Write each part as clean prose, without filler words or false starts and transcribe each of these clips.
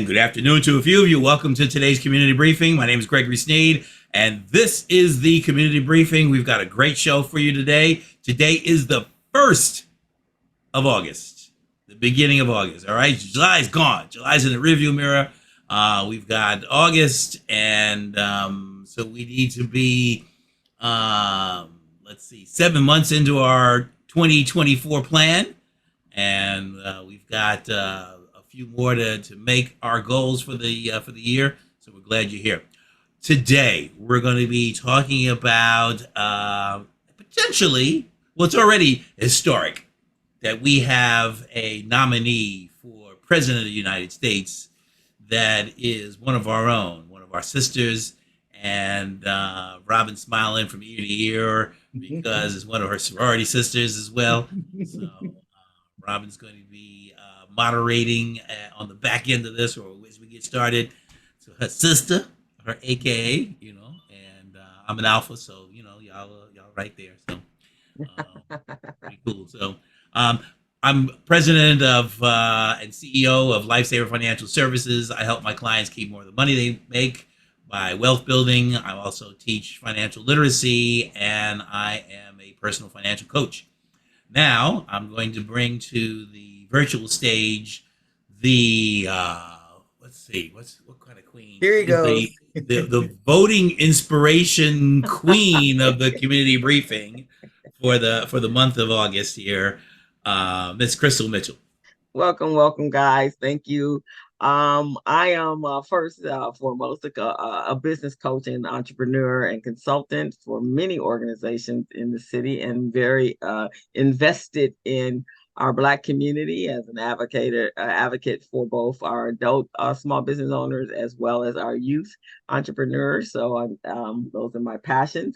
good afternoon to a few of you. Welcome to today's community briefing. My name is Gregory Sneed, and this is the community briefing. We've got a great show for you today. Today is the 1st of August, the beginning of August. All right, July's gone. July's in the rearview mirror. We've got August, and so we need to be, 7 months into our 2024 plan, and we've got a few more to make our goals for the year. So we're glad you're here. Today we're going to be talking about potentially, well, it's already historic that we have a nominee for President of the United States that is one of our own, one of our sisters, and Robin's smiling from ear to ear because it's one of her sorority sisters as well. So Robin's going to be moderating on the back end of this, or as we get started. So her sister, her AKA, and I'm an alpha, so y'all right there. So pretty cool. So I'm president of and CEO of Lifesaver Financial Services. I help my clients keep more of the money they make by wealth building. I also teach financial literacy, and I am a personal financial coach. Now I'm going to bring to the virtual stage the what kind of queen? Here he goes. The voting inspiration queen of the community briefing for the month of August here, Miss Crystal Mitchell. Welcome, guys. Thank you. I am first foremost a business coach and entrepreneur and consultant for many organizations in the city, and very invested in our Black community as an advocate for both our adult small business owners as well as our youth entrepreneurs. So those are my passions.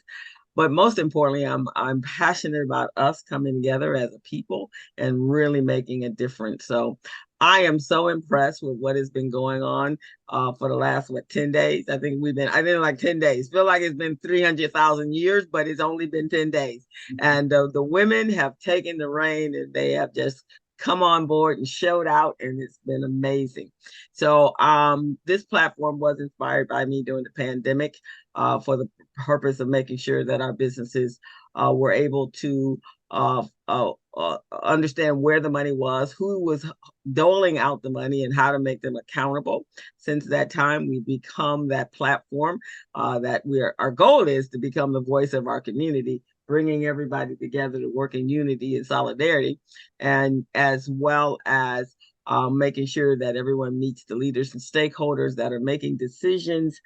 But most importantly, I'm passionate about us coming together as a people and really making a difference. So I am so impressed with what has been going on for the last 10 days. I think I've been like 10 days. Feel like it's been 300,000 years, but it's only been 10 days. And the women have taken the reign, and they have just come on board and showed out, and it's been amazing. So this platform was inspired by me during the pandemic for the purpose of making sure that our businesses were able to understand where the money was, who was doling out the money, and how to make them accountable. Since that time, we've become that platform that our goal is to become the voice of our community, bringing everybody together to work in unity and solidarity, and as well as making sure that everyone meets the leaders and stakeholders that are making decisions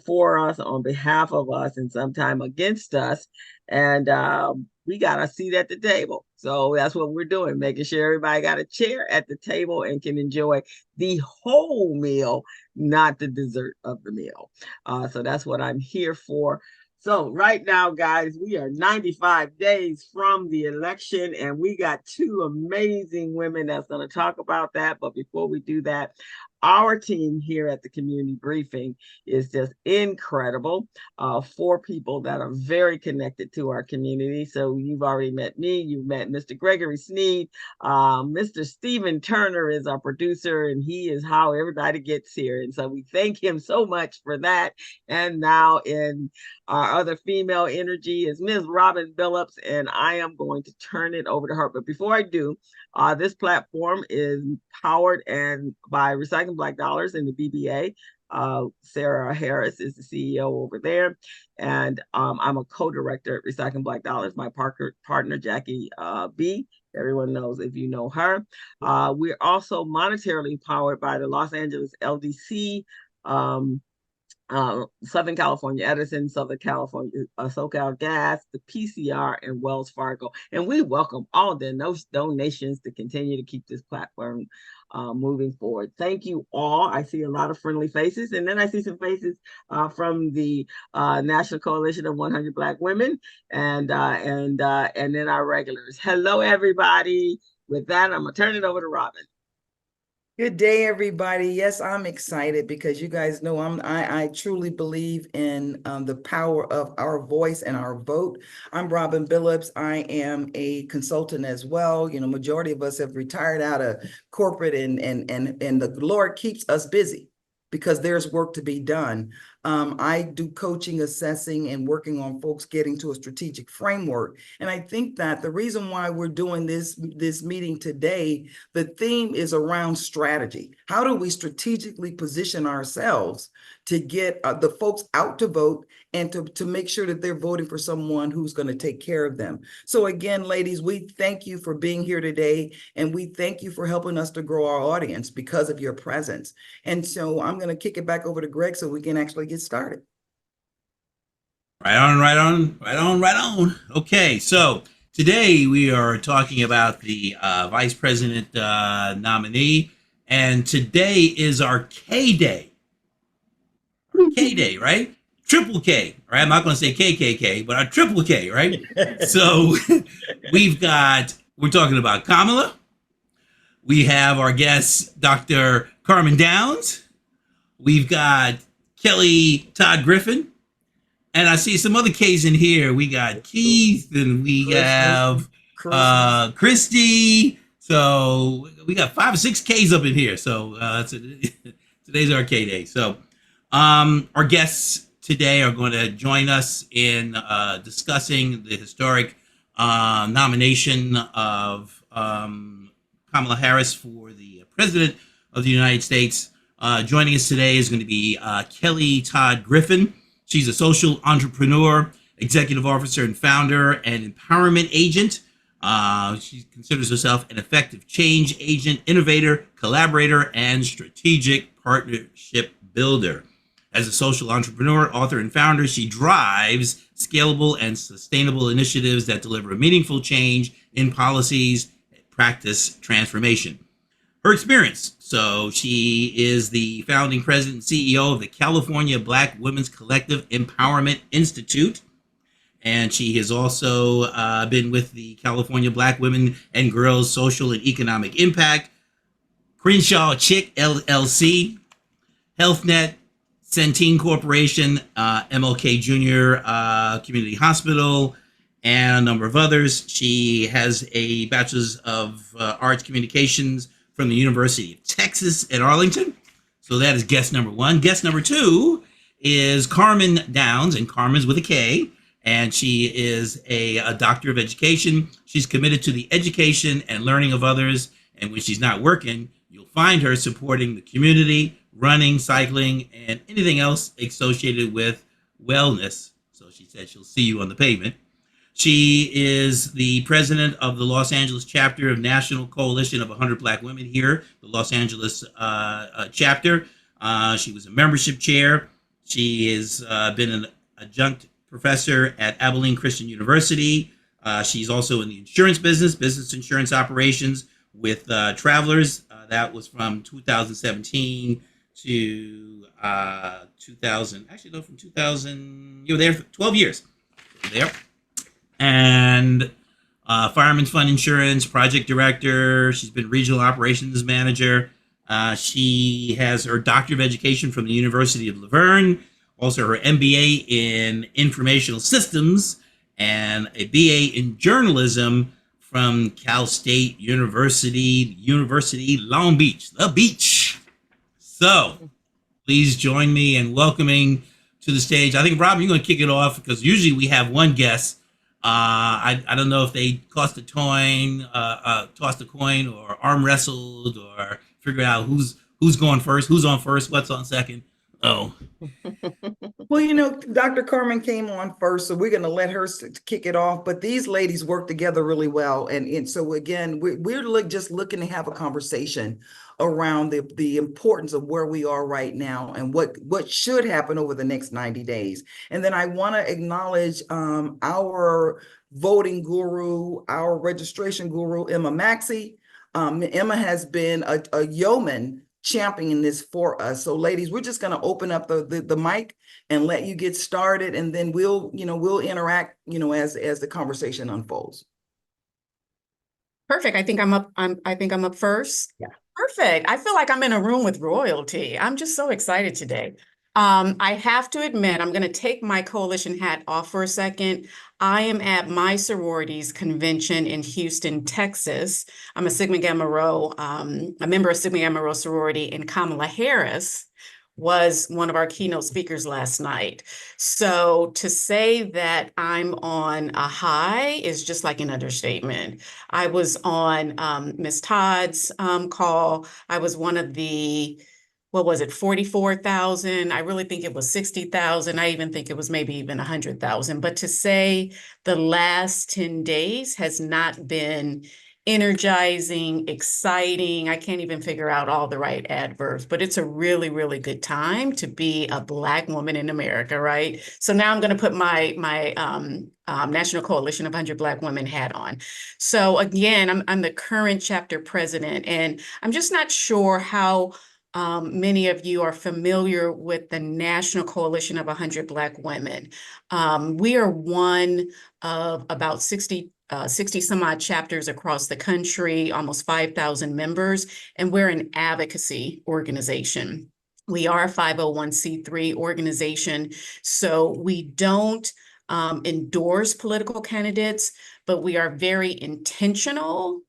for us, on behalf of us, and sometimes against us. And we got a seat at the table. So that's what we're doing, making sure everybody got a chair at the table and can enjoy the whole meal, not the dessert of the meal. So that's what I'm here for. So right now, guys, we are 95 days from the election, and we got two amazing women that's going to talk about that. But before we do that, our team here at the community briefing is just incredible. 4 people that are very connected to our community. So you've already met me. You've met Mr. Gregory Sneed. Mr. Steven Turner is our producer, and he is how everybody gets here. And so we thank him so much for that. And now in our other female energy is Ms. Robin Billups, and I am going to turn it over to her. But before I do, this platform is powered by Recycling Black Dollars and the BBA. Sarah Harris is the CEO over there, and I'm a co-director at Recycling Black Dollars. My partner Jackie B. Everyone knows if you know her. We're also monetarily powered by the Los Angeles LDC, Southern California Edison, Southern California SoCal Gas, the PCR, and Wells Fargo. And we welcome all those donations to continue to keep this platform moving forward. Thank you all. I see a lot of friendly faces, and then I see some faces from the National Coalition of 100 Black Women, and then our regulars. Hello, everybody. With that, I'm gonna turn it over to Robin. Good day, everybody. Yes, I'm excited because you guys know I truly believe in the power of our voice and our vote. I'm Robin Billups. I am a consultant as well. You know, majority of us have retired out of corporate and the Lord keeps us busy because there's work to be done. I do coaching, assessing, and working on folks getting to a strategic framework. And I think that the reason why we're doing this meeting today, the theme is around strategy. How do we strategically position ourselves to get the folks out to vote and to make sure that they're voting for someone who's going to take care of them? So again, ladies, we thank you for being here today, and we thank you for helping us to grow our audience because of your presence. And so I'm going to kick it back over to Greg so we can actually get started. Right on, right on, right on, right on. Okay, so today we are talking about the vice president nominee, and today is our K Day. Our K Day, right? Triple K, right? I'm not going to say KKK, but our triple K, right? So we're talking about Kamala. We have our guest, Dr. Karmyn Downs. We've got Kellie Todd Griffin. And I see some other K's in here. We got Keith and we have Christy. So we got 5 or 6 K's up in here. So today's our K Day. So our guests today are going to join us in discussing the historic nomination of Kamala Harris for the President of the United States. Joining us today is going to be Kellie Todd Griffin. She's a social entrepreneur, executive officer, and founder and empowerment agent. She considers herself an effective change agent, innovator, collaborator, and strategic partnership builder. As a social entrepreneur, author, and founder, she drives scalable and sustainable initiatives that deliver meaningful change in policies, practice, transformation. Her experience. So she is the founding president and CEO of the California Black Women's Collective Empowerment Institute. And she has also been with the California Black Women and Girls Social and Economic Impact, Crenshaw Chick LLC, HealthNet, Centene Corporation, MLK Jr. Community Hospital, and a number of others. She has a Bachelor's of Arts Communications from the University of Texas at Arlington. So that is guest number 1. Guest number 2 is Karmyn Downs, and Karmyn's with a K, and she is a doctor of education. She's committed to the education and learning of others, and when she's not working, you'll find her supporting the community, running, cycling, and anything else associated with wellness. So she said she'll see you on the pavement. She is the president of the Los Angeles chapter of National Coalition of 100 Black Women here, the Los Angeles chapter. She was a membership chair. She has been an adjunct professor at Abilene Christian University. She's also in the insurance business insurance operations with Travelers. That was from 2017 to 2000. Actually, no, from 2000. You were there for 12 years. There. And Fireman's Fund Insurance project director. She's been regional operations manager. She has her Doctor of Education from the University of Laverne, also her MBA in Informational Systems, and a BA in Journalism from Cal State University, Long Beach, the beach. So please join me in welcoming to the stage. I think, Rob, you're going to kick it off because usually we have one guest. I don't know if they tossed a coin, or arm wrestled, or figured out who's going first, who's on first, what's on second. Oh, Well, you know, Dr. Karmyn came on first, so we're going to let her kick it off. But these ladies work together really well, and so again, we're just looking to have a conversation around the importance of where we are right now and what should happen over the next 90 days. And then I want to acknowledge our voting guru, our registration guru, Emma Maxey. Emma has been a yeoman championing this for us. So ladies, we're just going to open up the mic and let you get started, and then we'll interact, as the conversation unfolds. Perfect. I think I'm up. I think I'm up first. Yeah. Perfect. I feel like I'm in a room with royalty. I'm just so excited today. I have to admit, I'm going to take my coalition hat off for a second. I am at my sorority's convention in Houston, Texas. I'm a Sigma Gamma Rho, a member of Sigma Gamma Rho sorority, and Kamala Harris was one of our keynote speakers last night. So to say that I'm on a high is just like an understatement. I was on Ms. Todd's call. I was one of the, what was it, 44,000? I really think it was 60,000. I even think it was maybe even 100,000. But to say the last 10 days has not been energizing, exciting. I can't even figure out all the right adverbs, but it's a really, really good time to be a Black woman in America, right? So now I'm going to put my National Coalition of 100 Black Women hat on. So again, I'm the current chapter president, and I'm just not sure how many of you are familiar with the National Coalition of 100 Black Women. We are one of about 60 some odd chapters across the country, almost 5,000 members, and we're an advocacy organization. We are a 501c3 organization, so we don't endorse political candidates, but we are very intentional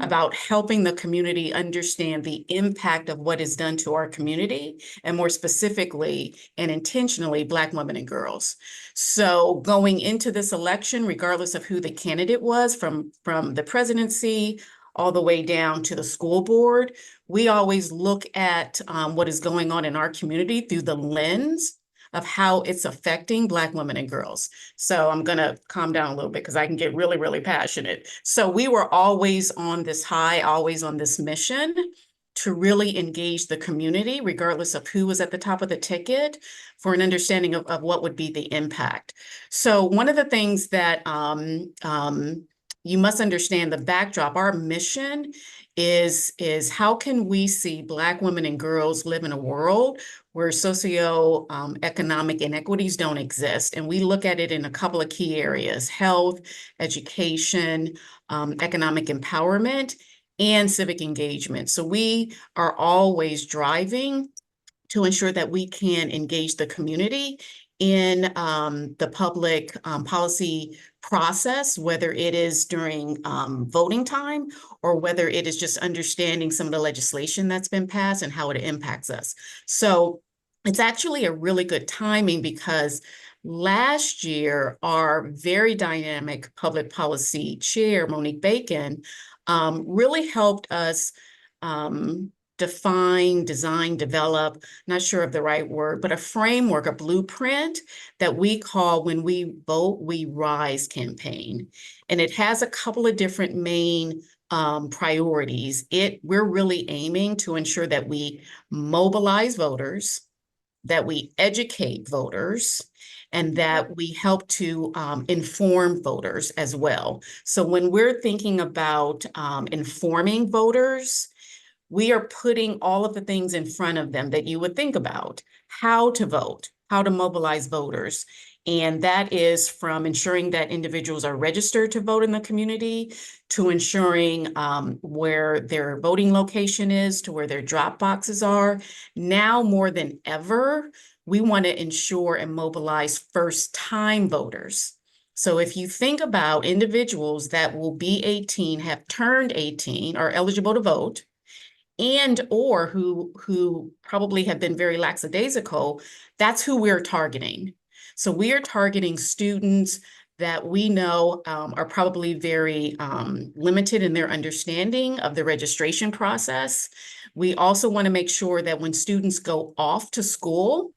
about helping the community understand the impact of what is done to our community, and more specifically and intentionally, Black women and girls. So going into this election, regardless of who the candidate was, from the presidency all the way down to the school board, we always look at what is going on in our community through the lens of how it's affecting Black women and girls. So I'm gonna calm down a little bit because I can get really, really passionate. So we were always on this high, always on this mission to really engage the community, regardless of who was at the top of the ticket, for an understanding of what would be the impact. So one of the things that you must understand, the backdrop, our mission is how can we see Black women and girls live in a world where socioeconomic inequities don't exist. And we look at it in a couple of key areas: health, education, economic empowerment, and civic engagement. So we are always driving to ensure that we can engage the community in the public policy process, whether it is during voting time or whether it is just understanding some of the legislation that's been passed and how it impacts us. So it's actually a really good timing because last year, our very dynamic public policy chair, Monique Bacon, really helped us define, design, develop, not sure of the right word, but a framework, a blueprint that we call When We Vote, We Rise campaign. And it has a couple of different main priorities. We're really aiming to ensure that we mobilize voters, that we educate voters, and that we help to inform voters as well. So when we're thinking about informing voters, we are putting all of the things in front of them that you would think about: how to vote, how to mobilize voters. And that is from ensuring that individuals are registered to vote in the community, to ensuring where their voting location is, to where their drop boxes are. Now more than ever, we want to ensure and mobilize first-time voters. So if you think about individuals that will be 18, have turned 18, are eligible to vote, and or who probably have been very lackadaisical, that's who we're targeting. So we are targeting students that we know are probably very limited in their understanding of the registration process. We also want to make sure that when students go off to school,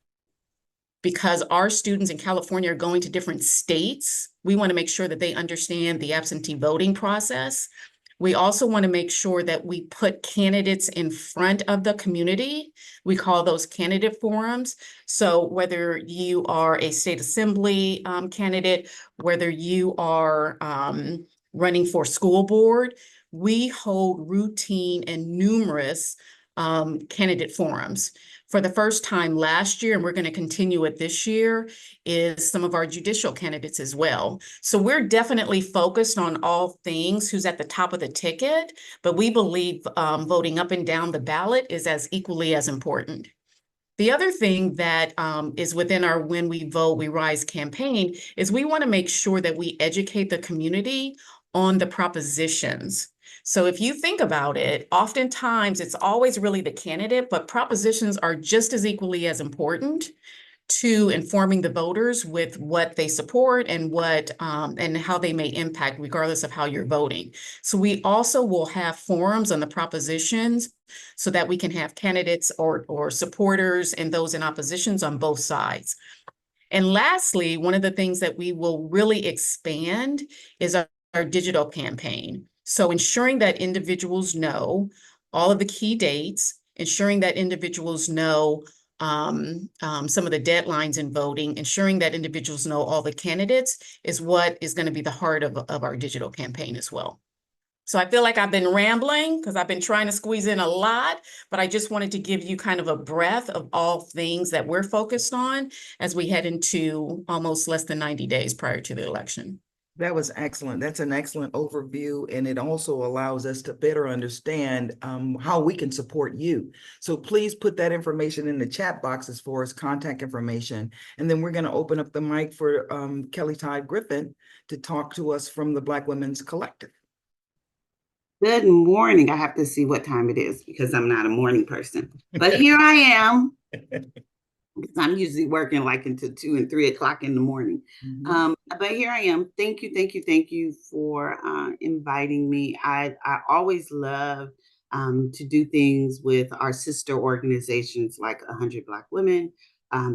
because our students in California are going to different states, we want to make sure that they understand the absentee voting process. We also want to make sure that we put candidates in front of the community. We call those candidate forums. So whether you are a state assembly candidate, whether you are running for school board, we hold routine and numerous candidate forums. for the first time last year, and we're going to continue it this year, is some of our judicial candidates as well. So we're definitely focused on all things who's at the top of the ticket, but we believe voting up and down the ballot is as equally as important. The other thing that is within our When We Vote, We Rise campaign is we want to make sure that we educate the community on the propositions. So if you think about it, oftentimes it's always really the candidate, but propositions are just as equally as important to informing the voters with what they support and what and how they may impact regardless of how you're voting. So we also will have forums on the propositions so that we can have candidates or supporters and those in oppositions on both sides. And lastly, one of the things that we will really expand is our digital campaign. So ensuring that individuals know all of the key dates, ensuring that individuals know some of the deadlines in voting, ensuring that individuals know all the candidates is what is going to be the heart of our digital campaign as well. So I feel like I've been rambling because I've been trying to squeeze in a lot, but I just wanted to give you kind of a breadth of all things that we're focused on as we head into almost less than 90 days prior to the election. That was excellent. That's an excellent overview, and it also allows us to better understand how we can support you. So please put that information in the chat boxes for us, contact information, and then we're going to open up the mic for Kellie Todd Griffin to talk to us from the Black Women's Collective. Good morning. I have to see what time it is because I'm not a morning person, but here I am. Because I'm usually working like until 2 and 3 o'clock in the morning. But here I am. Thank you for inviting me. I always love to do things with our sister organizations like 100 Black Women.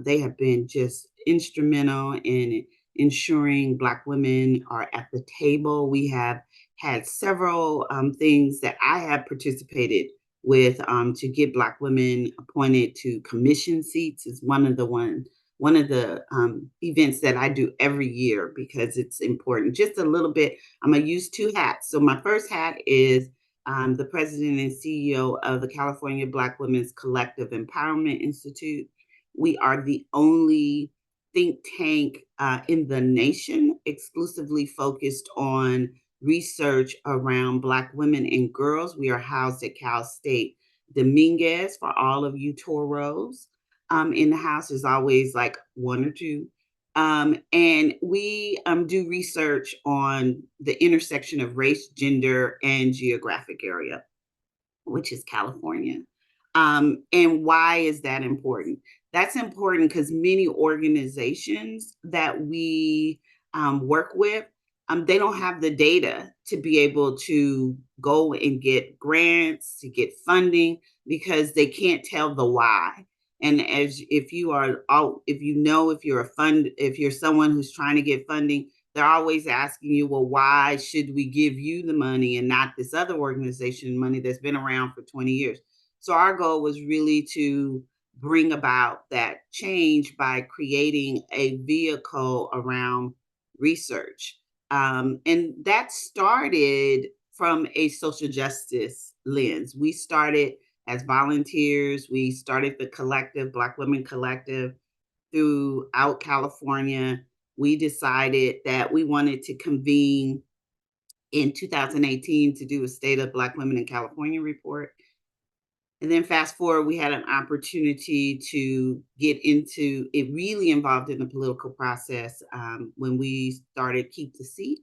They have been just instrumental in ensuring Black women are at the table. We have had several things that I have participated with to get Black women appointed to commission seats is one of the events that I do every year because it's important. Just a little bit, I'm gonna use 2 hats. So my first hat is the president and CEO of the California Black Women's Collective Empowerment Institute. We are the only think tank in the nation exclusively focused on research around Black women and girls. We are housed at Cal State Dominguez. For all of you Toros in the house, there's always like 1 or 2. And we do research on the intersection of race, gender, and geographic area, which is California. And why is that important? That's important because many organizations that we work with, they don't have the data to be able to go and get grants, to get funding, because they can't tell the why. And if you're someone who's trying to get funding, they're always asking you, well, why should we give you the money and not this other organization money that's been around for 20 years? So our goal was really to bring about that change by creating a vehicle around research. And that started from a social justice lens. We started as volunteers. We started the collective, Black Women Collective, throughout California. We decided that we wanted to convene in 2018 to do a State of Black Women in California report. And then fast forward, we had an opportunity to get into it, really involved in the political process when we started Keep the Seat.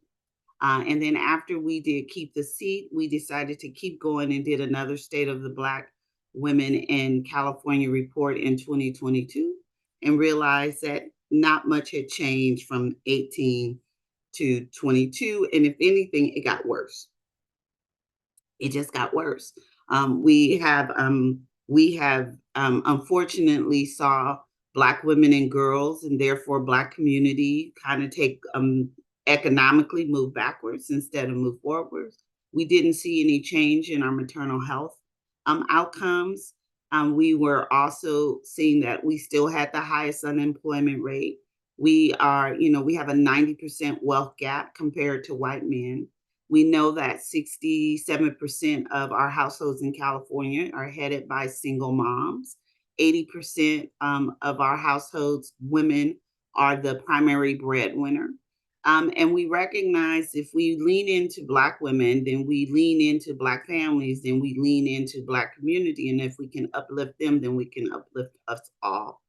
And then after we did Keep the Seat, we decided to keep going and did another State of the Black Women in California report in 2022 and realized that not much had changed from 18 to 22. And if anything, it got worse. It just got worse. We have unfortunately saw Black women and girls, and therefore Black community, kind of take economically move backwards instead of move forwards. We didn't see any change in our maternal health outcomes. We were also seeing that we still had the highest unemployment rate. We have a 90% wealth gap compared to white men. We know that 67% of our households in California are headed by single moms. 80% of our households, women are the primary breadwinner. And we recognize if we lean into Black women, then we lean into Black families, then we lean into Black community. And if we can uplift them, then we can uplift us all.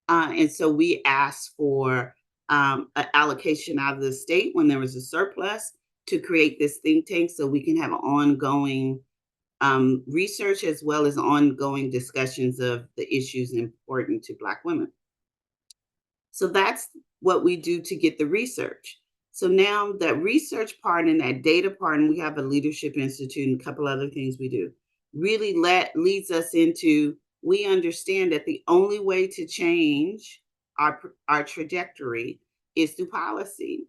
And so we asked for an allocation out of the state when there was a surplus to create this think tank so we can have ongoing research as well as ongoing discussions of the issues important to Black women. So that's what we do to get the research. So now that research part and that data part, and we have a leadership institute and a couple other things we do, really leads us into, we understand that the only way to change our trajectory is through policy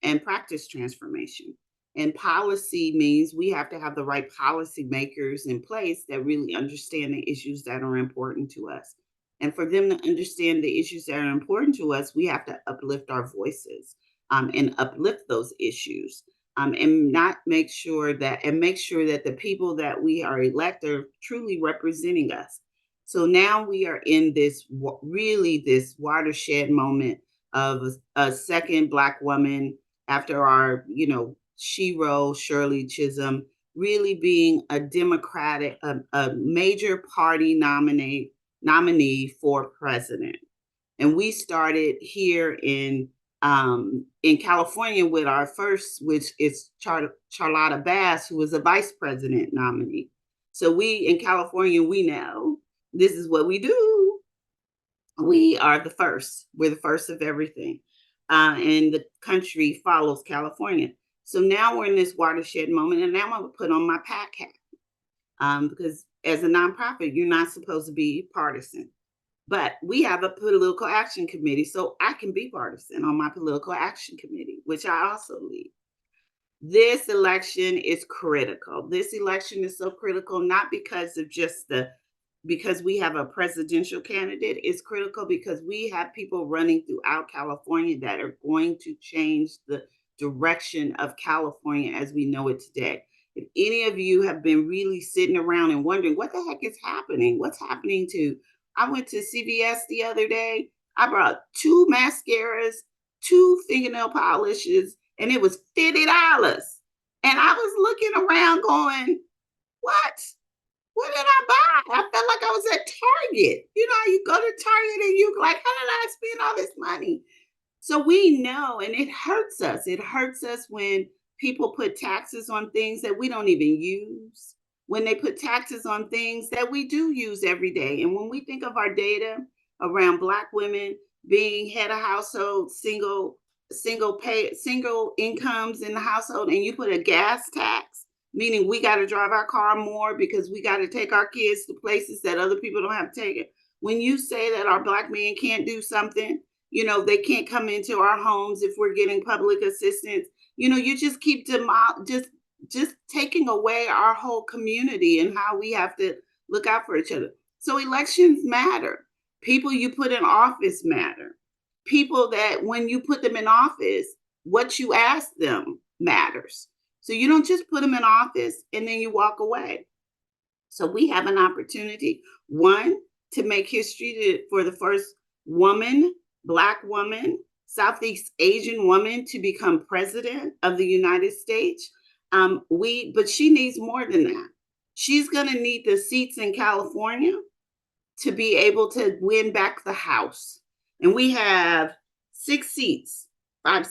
and practice transformation. And policy means we have to have the right policy makers in place that really understand the issues that are important to us. And for them to understand the issues that are important to us, we have to uplift our voices and uplift those issues and make sure that the people that we are elect are truly representing us. So now we are in this watershed moment of a second Black woman after our, Shiro, Shirley Chisholm, really being a Democratic, a major party nominee for president. And we started here in California with our first, which is Charlotta Bass, who was a vice president nominee. So we in California, we know this is what we do. We are the first. We're the first of everything. And the country follows California. So now we're in this watershed moment, and now I'm going to put on my PAC hat. Because as a nonprofit, you're not supposed to be partisan. But we have a political action committee, so I can be partisan on my political action committee, which I also lead. This election is critical. This election is so critical, not because of because we have a presidential candidate. It's critical because we have people running throughout California that are going to change the direction of California as we know it today. If any of you have been really sitting around and wondering what the heck is happening, what's happening to, I went to CVS the other day. I brought 2 mascaras, 2 fingernail polishes, and it was $50. And I was looking around going, what? What did I buy? I felt like I was at Target. You go to Target and you're like, how did I spend all this money? So we know, and it hurts us. It hurts us when people put taxes on things that we don't even use, when they put taxes on things that we do use every day. And when we think of our data around Black women being head of household, single incomes in the household, and you put a gas tax, meaning we got to drive our car more because we got to take our kids to places that other people don't have to take it. When you say that our Black men can't do something, they can't come into our homes if we're getting public assistance, you just keep just taking away our whole community and how we have to look out for each other. So elections matter. People you put in office matter. People that when you put them in office, what you ask them matters. So you don't just put them in office and then you walk away. So we have an opportunity, one, to make history for the first woman, Black woman, Southeast Asian woman to become president of the United States. But she needs more than that. She's going to need the seats in California to be able to win back the House. And we have 5 seats, 1,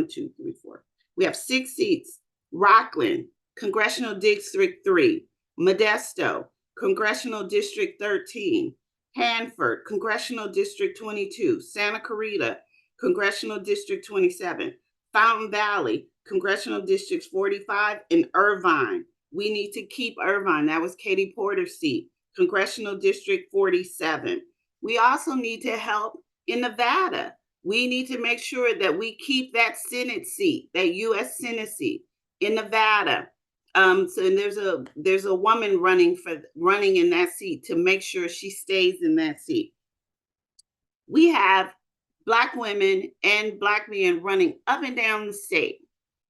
2, 3, 4. We have 6 seats. Rockland, Congressional District 3, Modesto, Congressional District 13, Hanford, Congressional District 22, Santa Clarita, Congressional District 27, Fountain Valley, Congressional Districts 45, and Irvine. We need to keep Irvine. That was Katie Porter's seat, Congressional District 47. We also need to help in Nevada. We need to make sure that we keep that Senate seat, that U.S. Senate seat in Nevada. So there's a woman running in that seat to make sure she stays in that seat. We have Black women and Black men running up and down the state,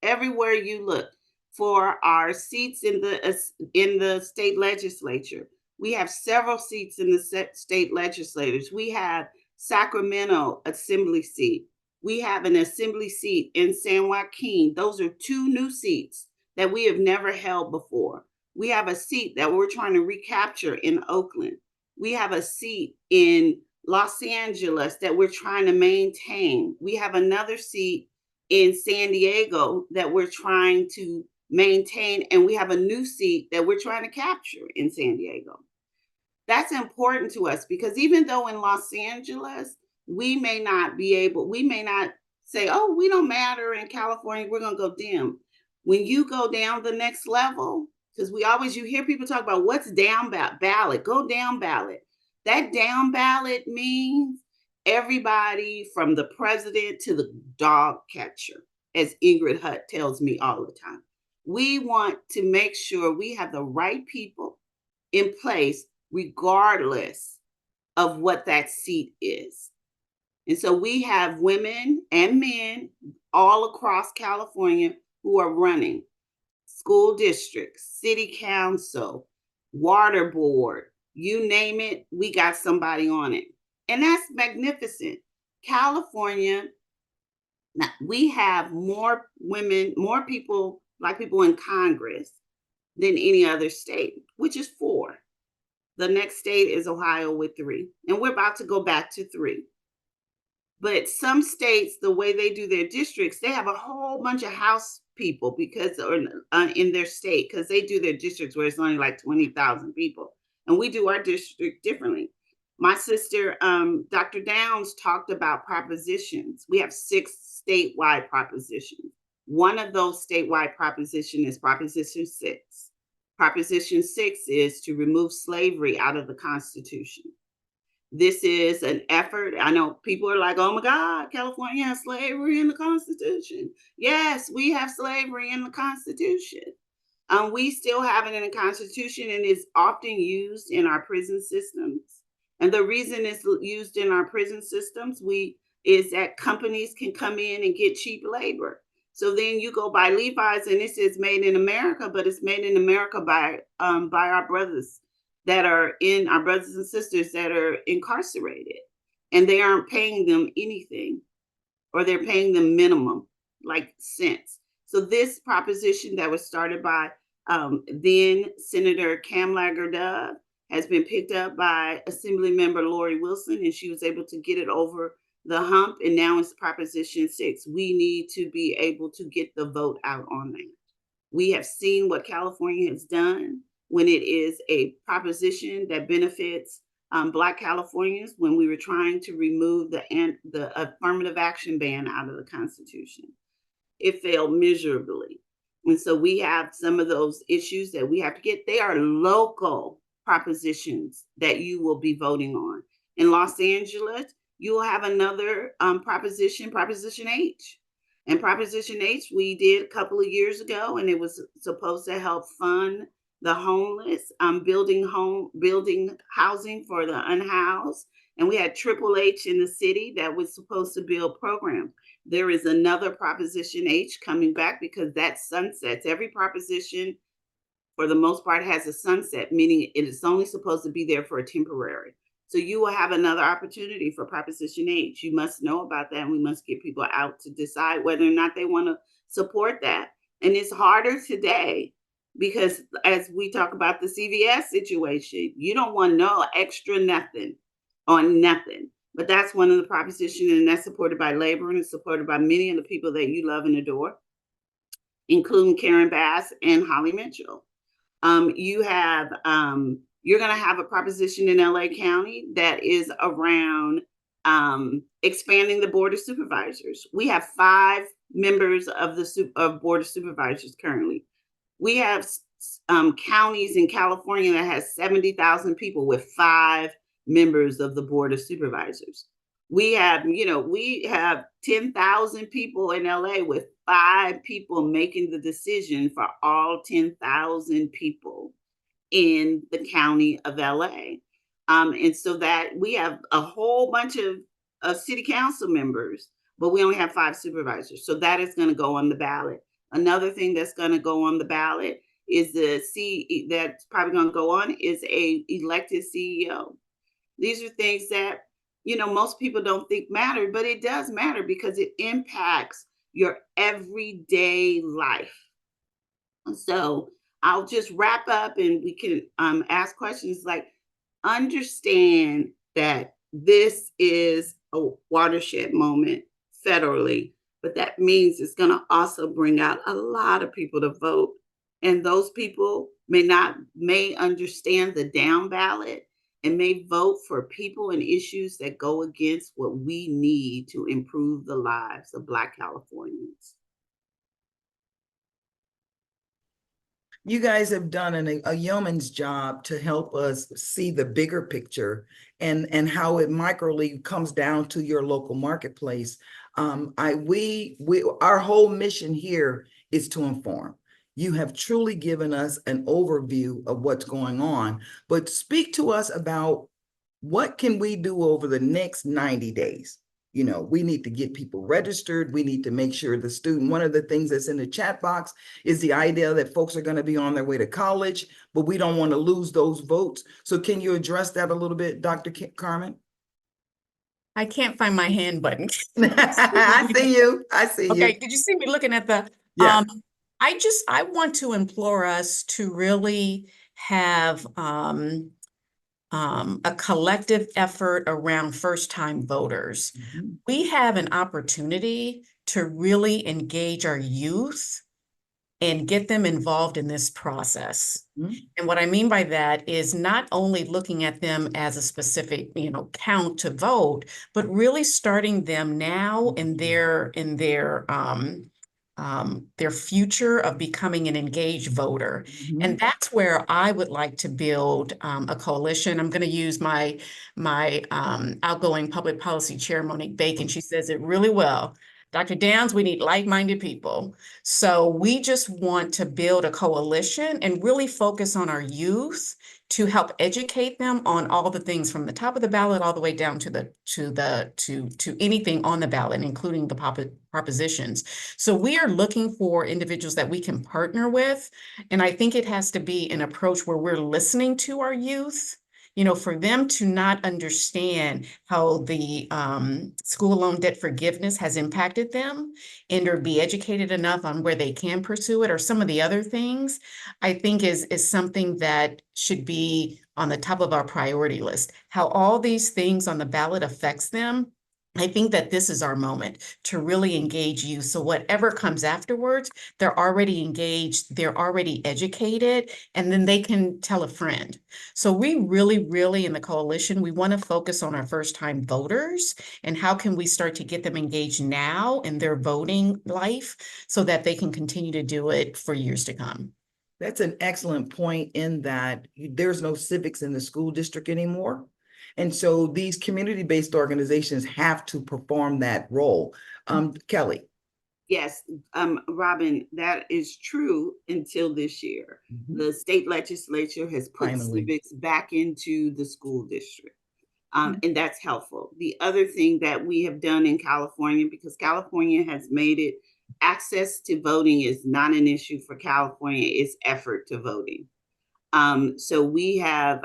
everywhere you look, for our seats in the state legislature. We have several seats in the state legislatures. We have Sacramento Assembly seat. We have an Assembly seat in San Joaquin. Those are 2 new seats that we have never held before. We have a seat that we're trying to recapture in Oakland. We have a seat in Los Angeles that we're trying to maintain. We have another seat in San Diego that we're trying to maintain, and we have a new seat that we're trying to capture in San Diego. That's important to us because even though in Los Angeles, we may not say, oh, we don't matter in California, we're going to go dim. When you go down the next level, because you hear people talk about what's down ballot, go down ballot. That down ballot means everybody from the president to the dog catcher, as Ingrid Hutt tells me all the time. We want to make sure we have the right people in place regardless of what that seat is. And so we have women and men all across California who are running school districts, city council, water board, you name it, we got somebody on it. And that's magnificent. California, now, we have more women, more people, Black people in Congress than any other state, which is 4. The next state is Ohio with 3. And we're about to go back to 3. But some states, the way they do their districts, they have a whole bunch of House people in their state because they do their districts where it's only like 20,000 people. And we do our district differently. My sister, Dr. Downs, talked about propositions. We have 6 statewide propositions. One of those statewide propositions is Proposition 6. Proposition 6 is to remove slavery out of the Constitution. This is an effort. I know people are like, oh my God, California has slavery in the Constitution. Yes, we have slavery in the Constitution. We still have it in the Constitution, and it's often used in our prison systems. And the reason it's used in our prison systems is that companies can come in and get cheap labor. So then you go buy Levi's and it says made in America, but it's made in America by our brothers and sisters that are incarcerated, and they aren't paying them anything, or they're paying them minimum, like cents. So this proposition that was started by then Senator Kamala Harris has been picked up by Assembly Member Lori Wilson, and she was able to get it over the hump, and now it's Proposition 6. We need to be able to get the vote out on that. We have seen what California has done when it is a proposition that benefits Black Californians, when we were trying to remove the affirmative action ban out of the Constitution. It failed miserably. And so we have some of those issues that we have to get. They are local propositions that you will be voting on. In Los Angeles, you will have another proposition, Proposition H. And Proposition H, we did a couple of years ago, and it was supposed to help fund the homeless, building housing for the unhoused. And we had Triple H in the city that was supposed to build programs. There is another Proposition H coming back because that sunsets. Every proposition, for the most part, has a sunset, meaning it is only supposed to be there for a temporary. So you will have another opportunity for Proposition H. You must know about that, and we must get people out to decide whether or not they want to support that. And it's harder today because as we talk about the CVS situation, you don't want no extra nothing on nothing. But that's one of the propositions, and that's supported by labor, and it's supported by many of the people that you love and adore, including Karen Bass and Holly Mitchell. You're going to have a proposition in LA County that is around expanding the Board of Supervisors. We have 5 members of the Board of Supervisors currently. We have counties in California that has 70,000 people with 5 members of the Board of Supervisors. We have 10,000 people in LA with 5 people making the decision for all 10,000 people in the county of LA. And so that we have a whole bunch of city council members, but we only have 5 supervisors. So that is going to go on the ballot. Another thing that's going to go on the ballot is that's probably going to go on is a elected CEO. These are things that, most people don't think matter, but it does matter because it impacts your everyday life. So I'll just wrap up and we can ask questions. Like, understand that this is a watershed moment federally, but that means it's going to also bring out a lot of people to vote. And those people may understand the down ballot and may vote for people and issues that go against what we need to improve the lives of Black Californians. You guys have done a yeoman's job to help us see the bigger picture and how it microly comes down to your local marketplace. Our whole mission here is to inform. You have truly given us an overview of what's going on, but speak to us about what can we do over the next 90 days? We need to get people registered. We need to make sure the student, one of the things that's in the chat box is the idea that folks are going to be on their way to college, but we don't want to lose those votes. So can you address that a little bit, Dr. Karmyn? I can't find my hand button. I see you. Okay, did you see me looking at the, Yeah. I want to implore us to really have a collective effort around first-time voters. Mhm. We have an opportunity to really engage our youth and get them involved in this process. Mhm. And what I mean by that is not only looking at them as a specific, count to vote, but really starting them now in their future of becoming an engaged voter. Mhm. And that's where I would like to build a coalition. I'm going to use my outgoing public policy chair, Monique Bacon. She says it really well. Dr. Downs, we need like-minded people. So we just want to build a coalition and really focus on our youth to help educate them on all the things from the top of the ballot all the way down to anything on the ballot, including the propositions. So we are looking for individuals that we can partner with. And I think it has to be an approach where we're listening to our youth, for them to not understand how the school loan debt forgiveness has impacted them and or be educated enough on where they can pursue it or some of the other things, I think is something that should be on the top of our priority list. How all these things on the ballot affects them, I think that this is our moment to really engage youth. So whatever comes afterwards, they're already engaged, they're already educated, and then they can tell a friend. So we really in the coalition, we want to focus on our first-time voters and how can we start to get them engaged now in their voting life so that they can continue to do it for years to come. That's an excellent point in that there's no civics in the school district anymore. And so these community-based organizations have to perform that role. Kellie. Yes, Robin, that is true until this year. Mhm. The state legislature has put Finally. civics back into the school district. And that's helpful. The other thing that we have done in California, because California has made it, access to voting is not an issue for California, it's effort to voting. So we have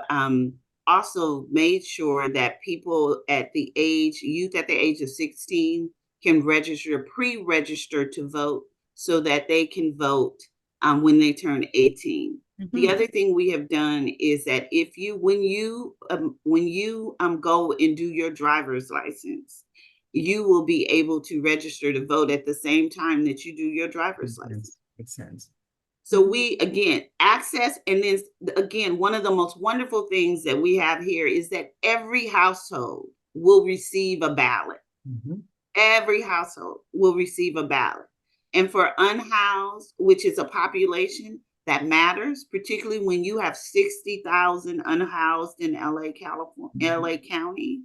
also made sure that people youth at the age of 16 can pre-register to vote so that they can vote when they turn 18. Mm-hmm. The other thing we have done is that when you go and do your driver's license, you will be able to register to vote at the same time that you do your driver's license. Makes sense. So we, again, access, and then again, one of the most wonderful things that we have here is that every household will receive a ballot. Mm-hmm. Every household will receive a ballot. And for unhoused, which is a population that matters, particularly when you have 60,000 unhoused in LA, California, Mm-hmm. LA County,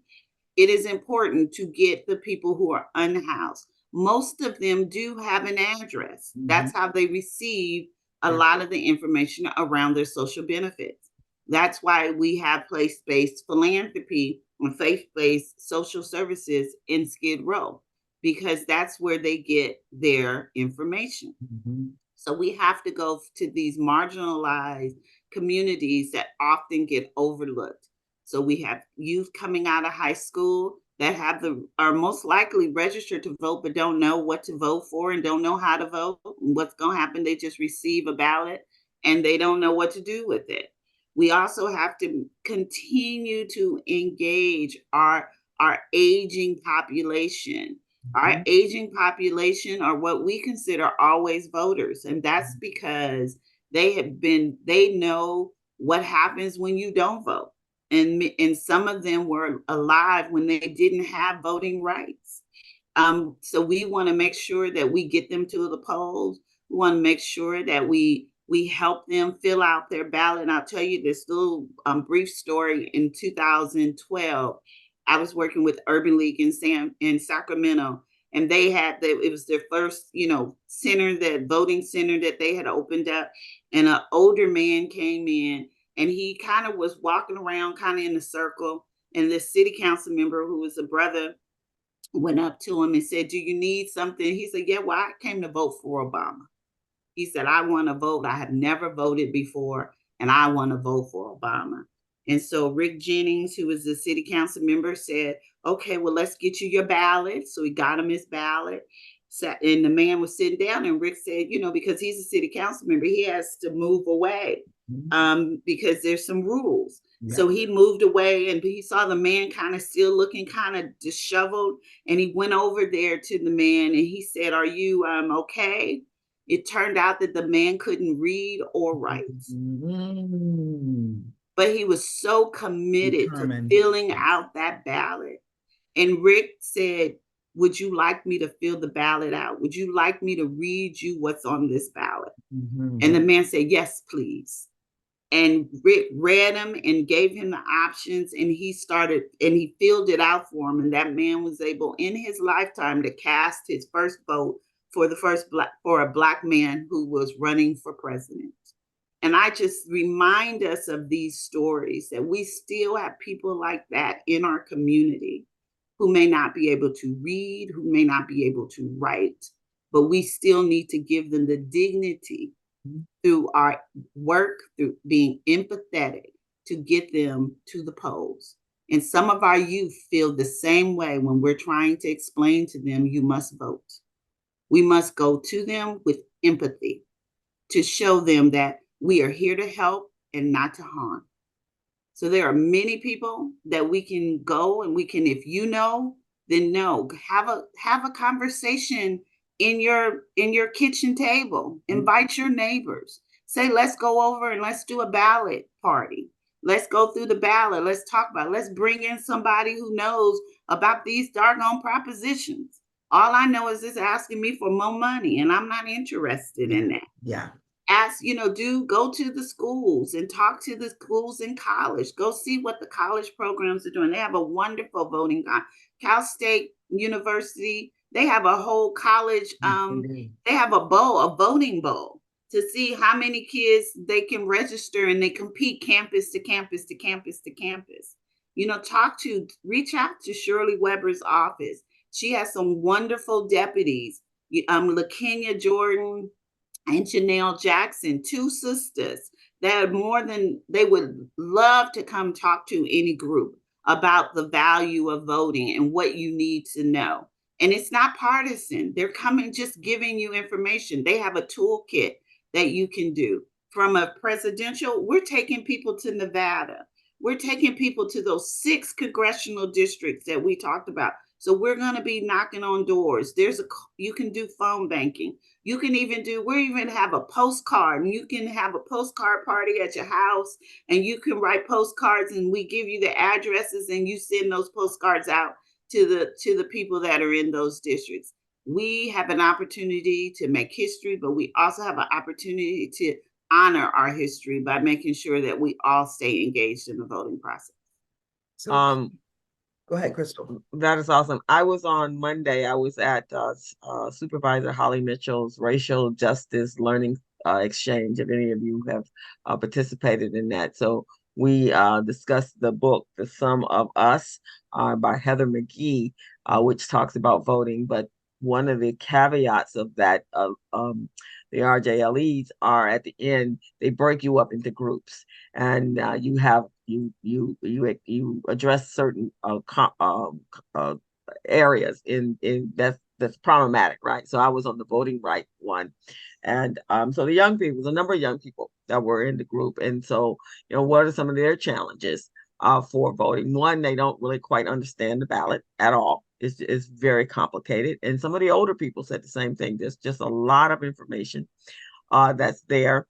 it is important to get the people who are unhoused. Most of them do have an address. Mm-hmm. That's how they receive a lot of the information around their social benefits. That's why we have place-based philanthropy and faith-based social services in Skid Row, because that's where they get their information. Mm-hmm. So we have to go to these marginalized communities that often get overlooked. So we have youth coming out of high school that are most likely registered to vote, but don't know what to vote for and don't know how to vote. And what's going to happen? They just receive a ballot and they don't know what to do with it. We also have to continue to engage our aging population. Our aging population are what we consider always voters. And that's because they know what happens when you don't vote. And some of them were alive when they didn't have voting rights. So we want to make sure that we get them to the polls. We want to make sure that we help them fill out their ballot. And I'll tell you this little brief story. In 2012, I was working with Urban League in Sacramento, and it was their first, voting center that they had opened up. And an older man came in, and he kind of was walking around kind of in a circle. And this city council member, who was a brother, went up to him and said, "Do you need something?" He said, "Yeah, well, I came to vote for Obama." He said, "I want to vote. I have never voted before, and I want to vote for Obama." And so Rick Jennings, who was the city council member, said, "Okay, well, let's get you your ballot." So he got him his ballot. And the man was sitting down, and Rick said, because he's a city council member, he has to move away because there's some rules. Yeah. So he moved away, and he saw the man kind of still looking kind of disheveled. And he went over there to the man and he said, "Are you okay?" It turned out that the man couldn't read or write. But he was so committed to filling out that ballot. And Rick said, "Would you like me to fill the ballot out? Would you like me to read you what's on this ballot?" And the man said, "Yes, please." And Rick read him and gave him the options, and he filled it out for him. And that man was able in his lifetime to cast his first vote for a Black man who was running for president. And I just remind us of these stories, that we still have people like that in our community who may not be able to read, who may not be able to write, but we still need to give them the dignity through our work, through being empathetic, to get them to the polls. And some of our youth feel the same way when we're trying to explain to them, you must vote. We must go to them with empathy to show them that we are here to help and not to harm. So there are many people that we can go and if you know, then know. Have a conversation in your kitchen table. Invite your neighbors. Say, let's go over and let's do a ballot party. Let's go through the ballot. Let's talk about it. Let's bring in somebody who knows about these doggone propositions. All I know is it's asking me for more money, and I'm not interested in that. Yeah. Go to the schools and talk to the schools in college. Go see what the college programs are doing. They have a wonderful voting. Cal State University, they have a whole college. They have a voting bowl to see how many kids they can register, and they compete campus to campus to campus to campus. Reach out to Shirley Weber's office. She has some wonderful deputies. LaKenya Jordan and Janelle Jackson, two sisters that they would love to come talk to any group about the value of voting and what you need to know. And it's not partisan. They're coming, just giving you information. They have a toolkit that you can do. From a presidential, we're taking people to Nevada. We're taking people to those 6 congressional districts that we talked about. So we're going to be knocking on doors. You can do phone banking. You can we have a postcard, and you can have a postcard party at your house, and you can write postcards, and we give you the addresses, and you send those postcards out to the people that are in those districts. We have an opportunity to make history, but we also have an opportunity to honor our history by making sure that we all stay engaged in the voting process. So, go ahead, Crystal. That is awesome. I was on Monday. I was at Supervisor Holly Mitchell's Racial Justice Learning Exchange, if any of you have participated in that. So we discussed the book, The Sum of Us, by Heather McGhee, which talks about voting. But one of the caveats of that, the RJLEs are at the end, they break you up into groups, and you have you address certain areas in that's problematic, right? So I was on the voting right one, and so the young people, there's a number of young people that were in the group, and so what are some of their challenges for voting? One, they don't really quite understand the ballot at all. It's very complicated, and some of the older people said the same thing. There's just a lot of information that's there.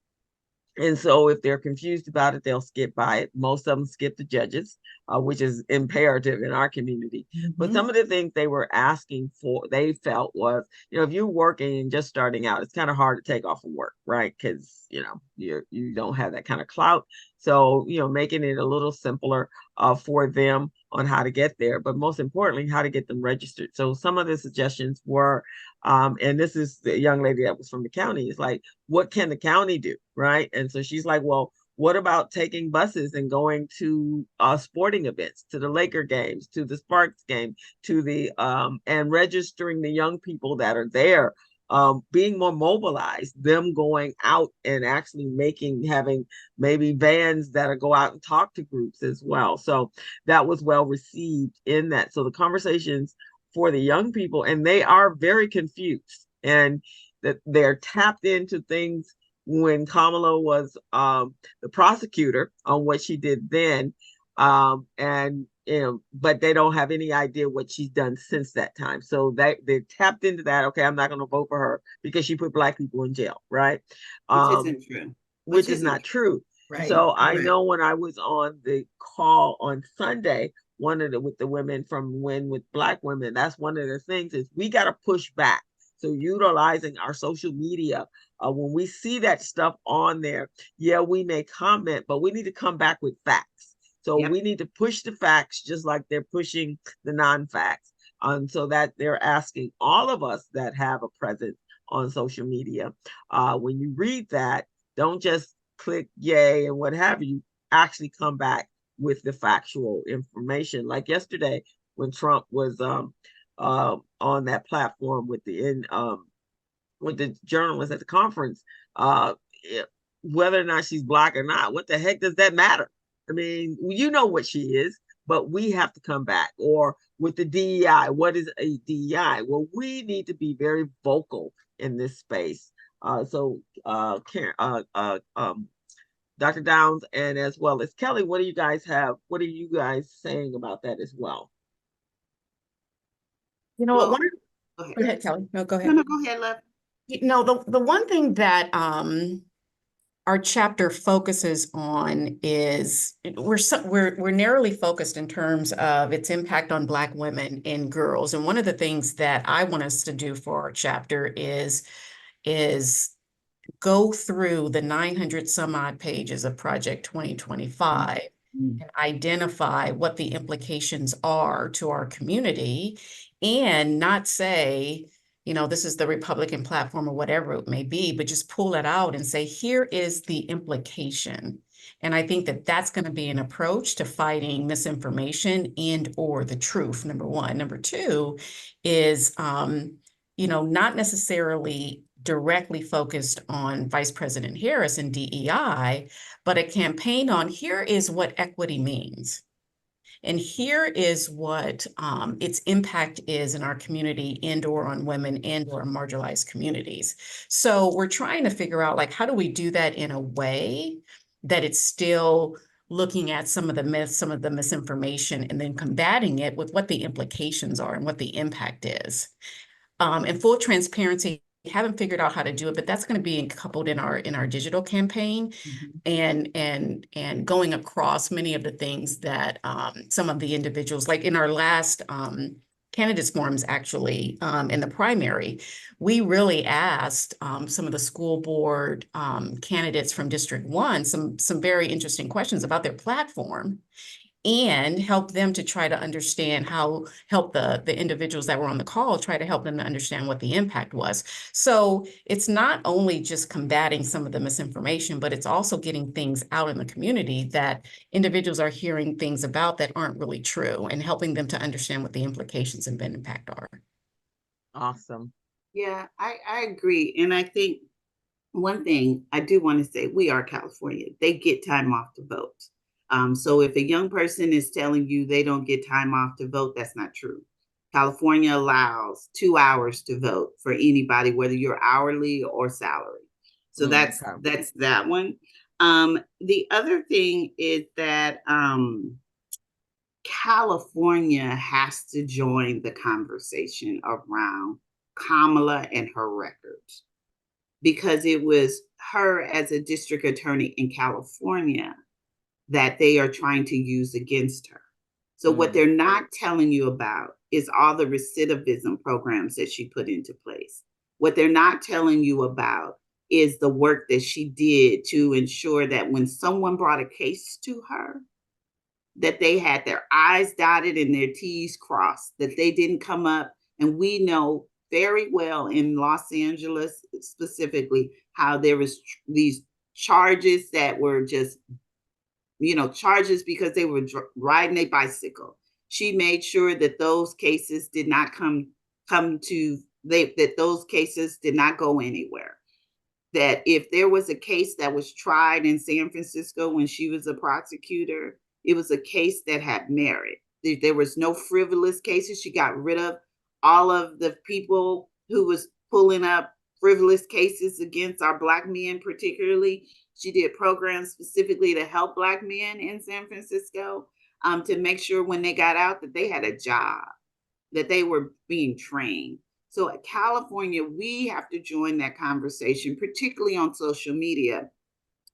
And so if they're confused about it, they'll skip by it. Most of them skip the judges, which is imperative in our community. But some of the things they were asking for, they felt was, if you're working and just starting out, it's kind of hard to take off from work, right? Because, you don't have that kind of clout. So, making it a little simpler for them on how to get there, but most importantly, how to get them registered. So some of the suggestions were, and this is the young lady that was from the county, is like, what can the county do, right? And so she's like, well, what about taking buses and going to sporting events, to the Laker games, to the Sparks game, to the and registering the young people that are there, being more mobilized, them going out and actually having maybe vans that go out and talk to groups as well. So that was well received in that. So the conversations for the young people, and they are very confused, and that they're tapped into things when Kamala was the prosecutor on what she did then, and but they don't have any idea what she's done since that time. So they tapped into that. Okay, I'm not going to vote for her because she put Black people in jail, right? Which isn't true. Which is not true. Right. So I know when I was on the call on Sunday, with the women from Win with Black Women, that's one of the things is we got to push back. So utilizing our social media, when we see that stuff on there, we may comment, but we need to come back with facts. So we need to push the facts just like they're pushing the non-facts. So that they're asking all of us that have a presence on social media, when you read that, don't just click yay and what have you, actually come back with the factual information. Like yesterday when Trump was on that platform with the journalists at the conference, whether or not she's Black or not, what the heck does that matter? I mean, you know what she is, but we have to come back. Or with the DEI, what is a DEI? Well, we need to be very vocal in this space. Dr. Downs and as well as Kelly, what are you guys saying about that as well? Go ahead, Kelly. No, go ahead. No, go ahead, love. The one thing that our chapter focuses on is we're narrowly focused in terms of its impact on Black women and girls. And one of the things that I want us to do for our chapter is go through the 900 some odd pages of Project 2025 and identify what the implications are to our community, and not say, this is the Republican platform or whatever it may be, but just pull it out and say, here is the implication. And I think that that's going to be an approach to fighting misinformation and or the truth, number one. Number two is, not necessarily directly focused on Vice President Harris and DEI, but a campaign on here is what equity means. And here is what its impact is in our community and or on women and or marginalized communities. So we're trying to figure out, like, how do we do that in a way that it's still looking at some of the myths, some of the misinformation, and then combating it with what the implications are and what the impact is. And full transparency, we haven't figured out how to do it, but that's going to be coupled in our digital campaign, and going across many of the things that some of the individuals, like in our last candidates forums, actually, in the primary, we really asked some of the school board candidates from District 1 some very interesting questions about their platform, and help them to try to understand help the individuals that were on the call, try to help them to understand what the impact was. So it's not only just combating some of the misinformation, but it's also getting things out in the community that individuals are hearing things about that aren't really true, and helping them to understand what the implications and impact are. Awesome. Yeah, I agree. And I think one thing I do want to say, we are California. They get time off to vote. So if a young person is telling you they don't get time off to vote, that's not true. California allows 2 hours to vote for anybody, whether you're hourly or salary. So that's that one. The other thing is that California has to join the conversation around Kamala and her records, because it was her as a district attorney in California that they are trying to use against her. So what they're not telling you about is all the recidivism programs that she put into place. What they're not telling you about is the work that she did to ensure that when someone brought a case to her, that they had their I's dotted and their T's crossed, that they didn't come up. And we know very well in Los Angeles specifically how there was these charges that were just, charges because they were riding a bicycle. She made sure that those cases did not that those cases did not go anywhere. That if there was a case that was tried in San Francisco when she was a prosecutor, it was a case that had merit. There was no frivolous cases. She got rid of all of the people who was pulling up frivolous cases against our Black men, particularly. She did programs specifically to help Black men in San Francisco, to make sure when they got out that they had a job, that they were being trained. So at California, we have to join that conversation, particularly on social media.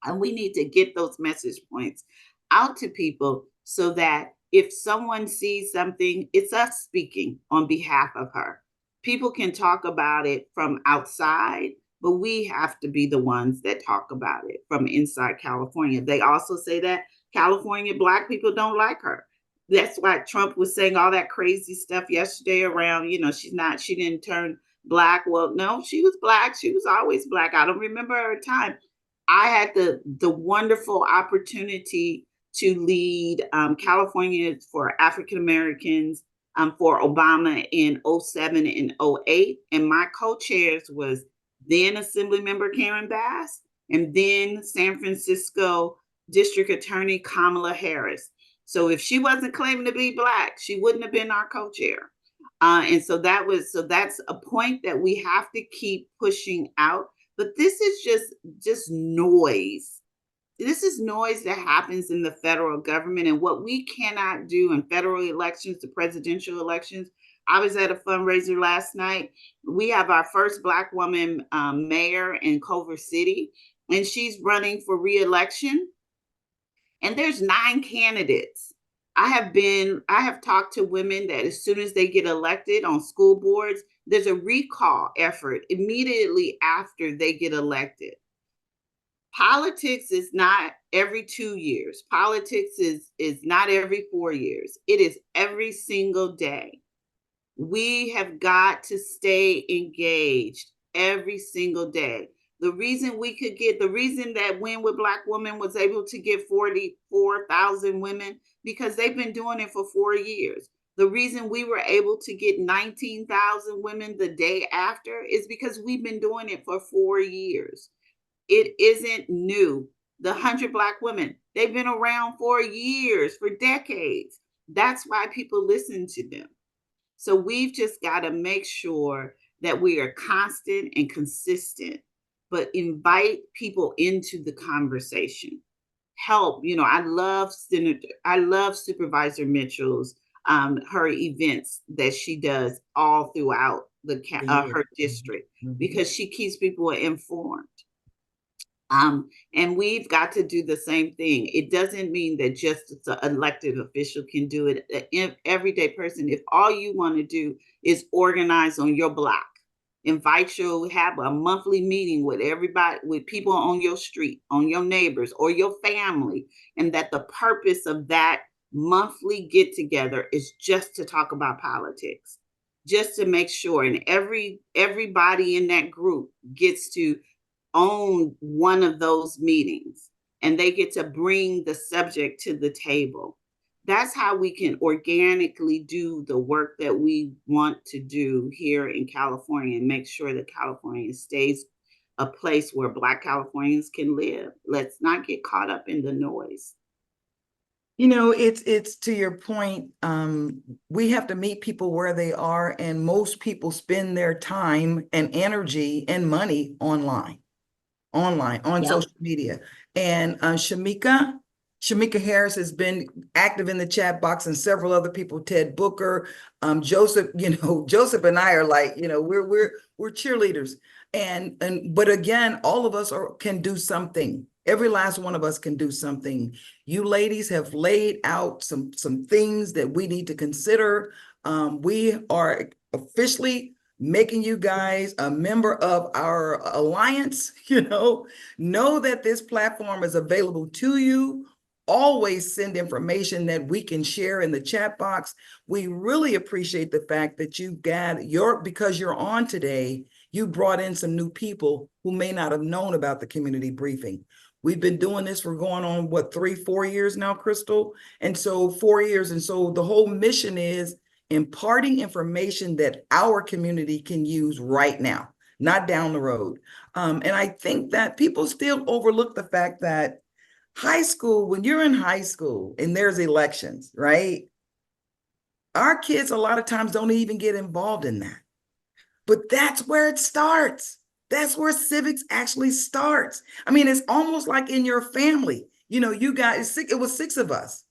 And we need to get those message points out to people so that if someone sees something, it's us speaking on behalf of her. People can talk about it from outside, but we have to be the ones that talk about it from inside California. They also say that California Black people don't like her. That's why Trump was saying all that crazy stuff yesterday around, she didn't turn Black. Well, no, she was Black. She was always Black. I don't remember her time. I had the wonderful opportunity to lead California for African Americans for Obama in 07 and 08. And my co-chairs was then Assemblymember Karen Bass and then San Francisco District Attorney Kamala Harris. So if she wasn't claiming to be Black, she wouldn't have been our co-chair. And so that's a point that we have to keep pushing out. But this is just noise. This is noise that happens in the federal government, and what we cannot do in federal elections, the presidential elections. I was at a fundraiser last night. We have our first Black woman mayor in Culver City, and she's running for re-election. And there's 9 candidates. I have talked to women that as soon as they get elected on school boards, there's a recall effort immediately after they get elected. Politics is not every 2 years. Politics is not every 4 years. It is every single day. We have got to stay engaged every single day. The reason that Win with Black Women was able to get 44,000 women, because they've been doing it for 4 years. The reason we were able to get 19,000 women the day after is because we've been doing it for 4 years. It isn't new. The 100 Black women, they've been around for years, for decades. That's why people listen to them. So we've just got to make sure that we are constant and consistent, but invite people into the conversation. Help, I love Supervisor Mitchell's her events that she does all throughout her district, because she keeps people informed. And we've got to do the same thing. It doesn't mean that just an elected official can do it. An everyday person, if all you want to do is organize on your block, have a monthly meeting with everybody, with people on your street, on your neighbors or your family, and that the purpose of that monthly get together is just to talk about politics, just to make sure, and everybody in that group gets to own one of those meetings, and they get to bring the subject to the table. That's how we can organically do the work that we want to do here in California and make sure that California stays a place where Black Californians can live. Let's not get caught up in the noise. You know, it's to your point, we have to meet people where they are, and most people spend their time and energy and money online on social media. And Shamika Harris has been active in the chat box, and several other people, Ted Booker, Joseph, Joseph and I are like, we're cheerleaders. But again, all of us can do something. Every last one of us can do something. You ladies have laid out some things that we need to consider. We are officially making you guys a member of our alliance. Know that this platform is available to you. Always send information that we can share in the chat box. We really appreciate the fact that because you're on today, you brought in some new people who may not have known about the community briefing. We've been doing this for going on, 3-4 years now, Crystal? And so 4 years. And so the whole mission is imparting information that our community can use right now, not down the road. And I think that people still overlook the fact that high school, when you're in high school and there's elections, right? Our kids a lot of times don't even get involved in that. But that's where it starts. That's where civics actually starts. I mean, it's almost like in your family. You guys, it was 6 of us.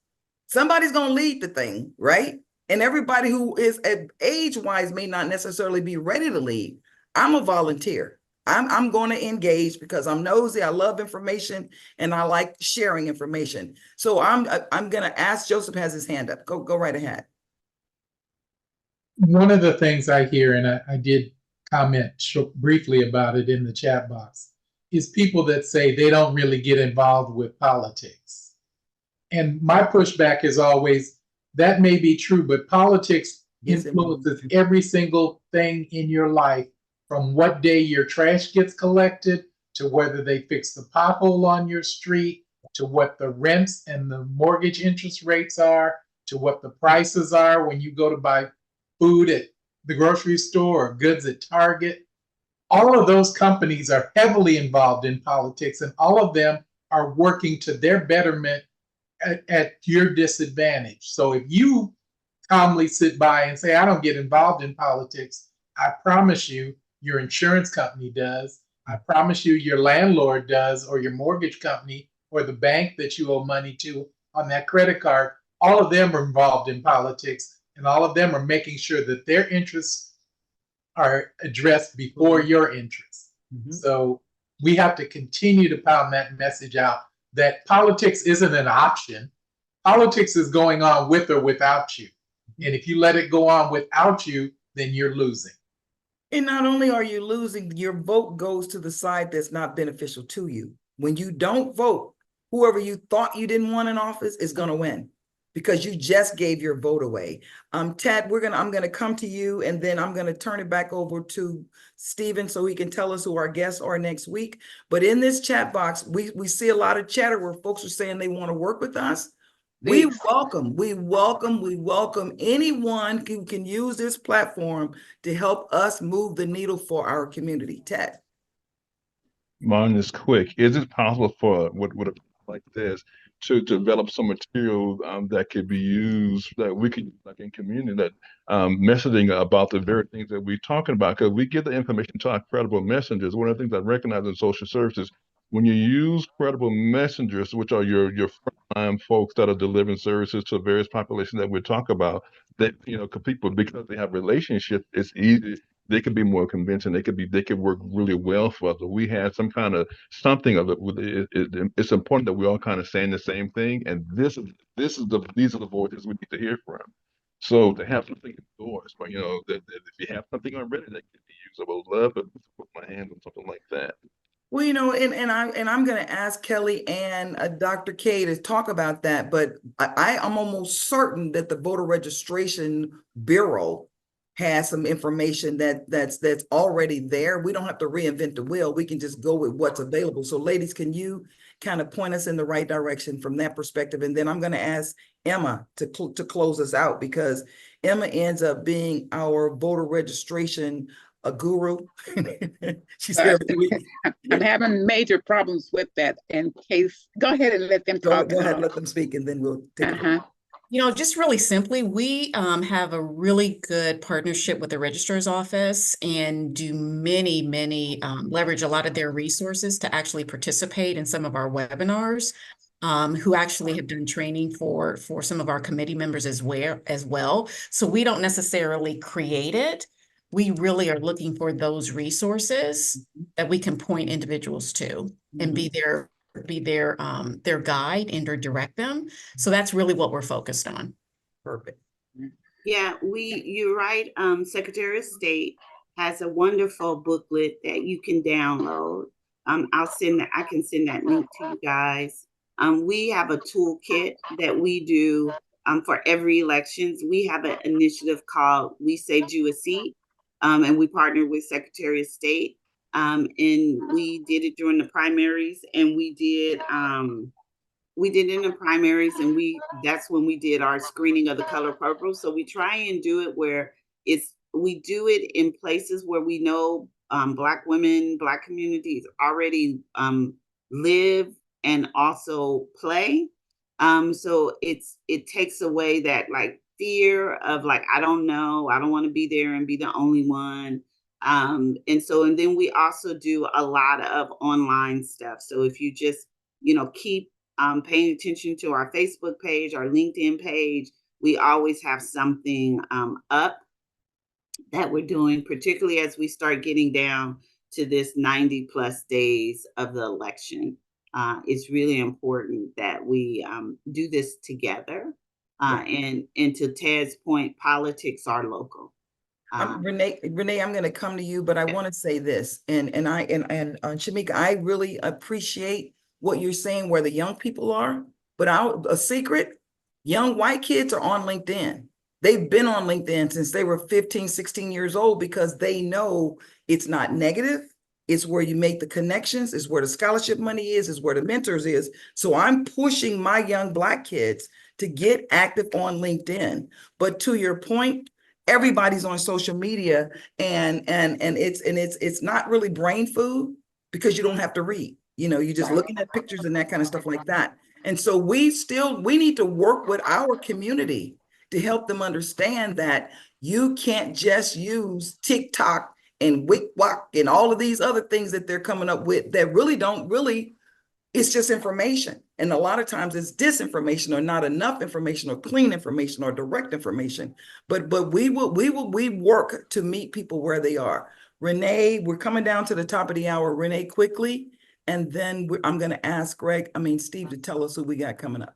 Somebody's going to lead the thing, right? And everybody who is age-wise may not necessarily be ready to lead. I'm a volunteer. I'm going to engage because I'm nosy. I love information and I like sharing information. So I'm going to ask. Joseph has his hand up. Go right ahead. One of the things I hear, and I did comment briefly about it in the chat box, is people that say they don't really get involved with politics. And my pushback is always, that may be true, but politics influences every single thing in your life, from what day your trash gets collected, to whether they fix the pothole on your street, to what the rents and the mortgage interest rates are, to what the prices are when you go to buy food at the grocery store or goods at Target. All of those companies are heavily involved in politics, and all of them are working to their betterment at your disadvantage. So if you calmly sit by and say, I don't get involved in politics, I promise you, your insurance company does. I promise you, your landlord does, or your mortgage company, or the bank that you owe money to on that credit card. All of them are involved in politics, and all of them are making sure that their interests are addressed before your interests. Mm-hmm. So we have to continue to pound that message out that politics isn't an option. Politics is going on with or without you. And if you let it go on without you, then you're losing. And not only are you losing, your vote goes to the side that's not beneficial to you. When you don't vote, whoever you thought you didn't want in office is going to win because you just gave your vote away. Ted, I'm going to come to you, and then I'm going to turn it back over to Stephen so he can tell us who our guests are next week. But in this chat box, we see a lot of chatter where folks are saying they want to work with us. We welcome anyone who can use this platform to help us move the needle for our community. Ted. Mine is quick. Is it possible for what like this to develop some material that could be used, that we could, like in community, that messaging about the very things that we're talking about? Because we get the information to our credible messengers. One of the things I recognize in social services, when you use credible messengers, which are your frontline folks that are delivering services to various populations that we talk about, that people, because they have relationships, it's easy. They could be more convincing. They could work really well for us. But we had something of it. It's important that we're all kind of saying the same thing. And these are the voices we need to hear from. So to have something endorsed, but that if you have something already that can be used, I would love to put my hand on something like that. Well, and I'm going to ask Kelly and Dr. K to talk about that. But I'm almost certain that the Voter Registration Bureau has some information that's already there. We don't have to reinvent the wheel. We can just go with what's available. So ladies, can you kind of point us in the right direction from that perspective? And then I'm going to ask Emma to close us out, because Emma ends up being our voter registration a guru. She's here every week. I'm having major problems with that. In case, go ahead and let them talk. Go ahead, let them speak, and then we'll take it. You know, just really simply, we have a really good partnership with the registrar's office and do many leverage a lot of their resources to actually participate in some of our webinars, who actually have done training for some of our committee members as well. So we don't necessarily create it. We really are looking for those resources that we can point individuals to and be their guide and or direct them. So that's really what we're focused on. Perfect. Yeah, you're right. Secretary of State has a wonderful booklet that you can download. I can send that link to you guys. We have a toolkit that we do for every elections. We have an initiative called We Saved You a Seat, and we partner with Secretary of State. And we did it during the primaries, and we did in the primaries, and that's when we did our screening of the color purple. So we try and do it where we do it in places where we know Black women, Black communities already live and also play. So it takes away that like fear of like, I don't know, I don't want to be there and be the only one. And then we also do a lot of online stuff. So if you just, keep paying attention to our Facebook page, our LinkedIn page, we always have something up that we're doing, particularly as we start getting down to this 90 plus days of the election. It's really important that we do this together. And to Ted's point, politics are local. Renee, I'm going to come to you, but I want to say this, and Shamika, I really appreciate what you're saying where the young people are, but a secret, young white kids are on LinkedIn. They've been on LinkedIn since they were 15, 16 years old because they know it's not negative. It's where you make the connections, it's where the scholarship money is where the mentors is. So I'm pushing my young Black kids to get active on LinkedIn. But to your point, everybody's on social media and it's not really brain food because you don't have to read. You're just looking at pictures and that kind of stuff like that. And so we need to work with our community to help them understand that you can't just use TikTok and WikWok and all of these other things that they're coming up with that it's just information. And a lot of times it's disinformation or not enough information or clean information or direct information. But we work to meet people where they are. Renee, we're coming down to the top of the hour. Renee, quickly. And then I'm going to ask Steve to tell us who we got coming up.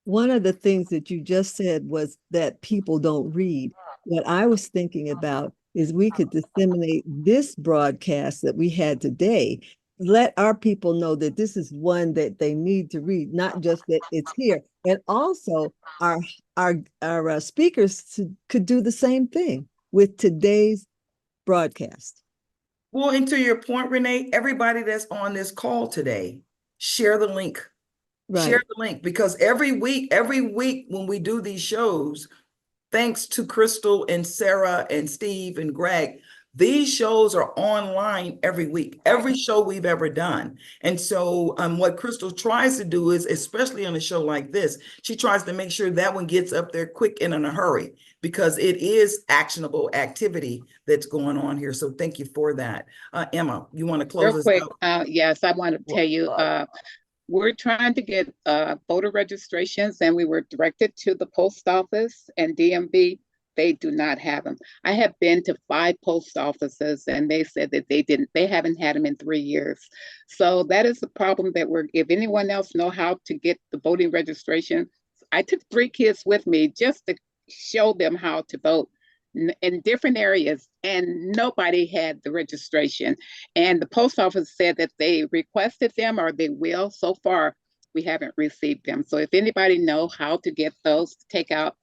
One of the things that you just said was that people don't read. What I was thinking about is we could disseminate this broadcast that we had today, let our people know that this is one that they need to read, not just that it's here. And also our speakers could do the same thing with today's broadcast. Well, and to your point, Renee, everybody that's on this call today, share the link. Right. Share the link, because every week when we do these shows, thanks to Crystal and Sarah and Steve and Greg, these shows are online every week, every show we've ever done. And so what Crystal tries to do is, especially on a show like this, she tries to make sure that one gets up there quick and in a hurry, because it is actionable activity that's going on here. So thank you for that. Emma, you want to close this quick out? Yes, I want to tell you, we're trying to get voter registrations, and we were directed to the post office and DMV. They do not have them. I have been to 5 post offices, and they said that they haven't had them in 3 years. So that is the problem that if anyone else know how to get the voting registration, I took 3 kids with me just to show them how to vote in different areas, and nobody had the registration. And the post office said that they requested them, or they will. So far, we haven't received them. So if anybody know how to get those to take out,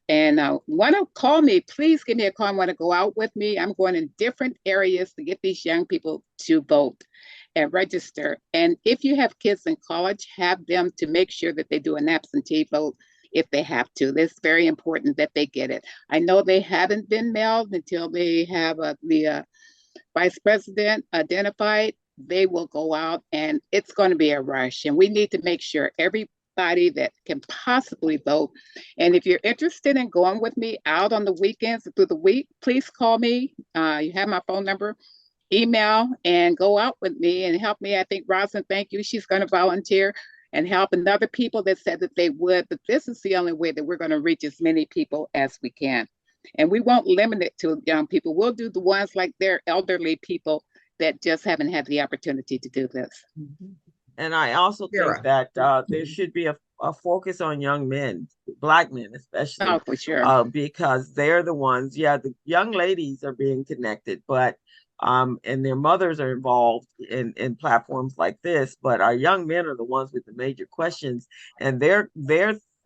and want to call me, please give me a call and want to go out with me. I'm going in different areas to get these young people to vote and register. And if you have kids in college, have them to make sure that they do an absentee vote. if they have to. It's very important that they get it. I know they haven't been mailed until they have the vice president identified. They will go out, and it's going to be a rush. And we need to make sure everybody that can possibly vote. And if you're interested in going with me out on the weekends through the week, please call me. You have my phone number, email, and go out with me and help me. I think Rosalind, thank you. She's going to volunteer and help, and other people that said that they would. But this is the only way that we're going to reach as many people as we can. And we won't limit it to young people. We'll do the ones like they're elderly people that just haven't had the opportunity to do this. And I also think that there should be a focus on young men, Black men especially. Oh, for sure. Because they're the ones, the young ladies are being connected, but and their mothers are involved in platforms like this, but our young men are the ones with the major questions, and their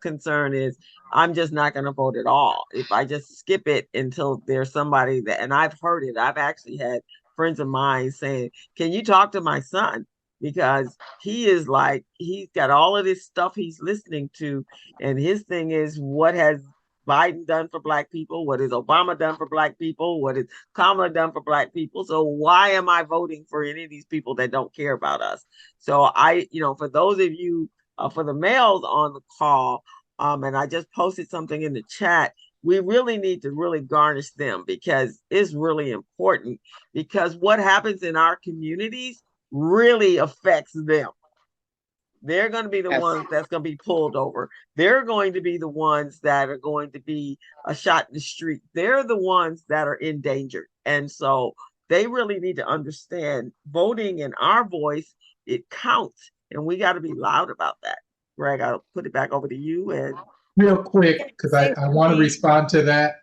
concern is, I'm just not going to vote at all. If I just skip it until there's somebody that, and I've heard it, I've actually had friends of mine saying, can you talk to my son? Because he is like, he's got all of this stuff he's listening to, and his thing is, what has Biden done for Black people? What has Obama done for Black people? What has Kamala done for Black people? So why am I voting for any of these people that don't care about us? So for those of you, for the males on the call, and I just posted something in the chat, we really need to really garnish them, because it's really important, because what happens in our communities really affects them. They're going to be the ones that's going to be pulled over. They're going to be the ones that are going to be shot in the street. They're the ones that are endangered. And so they really need to understand voting and our voice, it counts. And we got to be loud about that. Greg, I'll put it back over to you. And real quick, because I want to respond to that.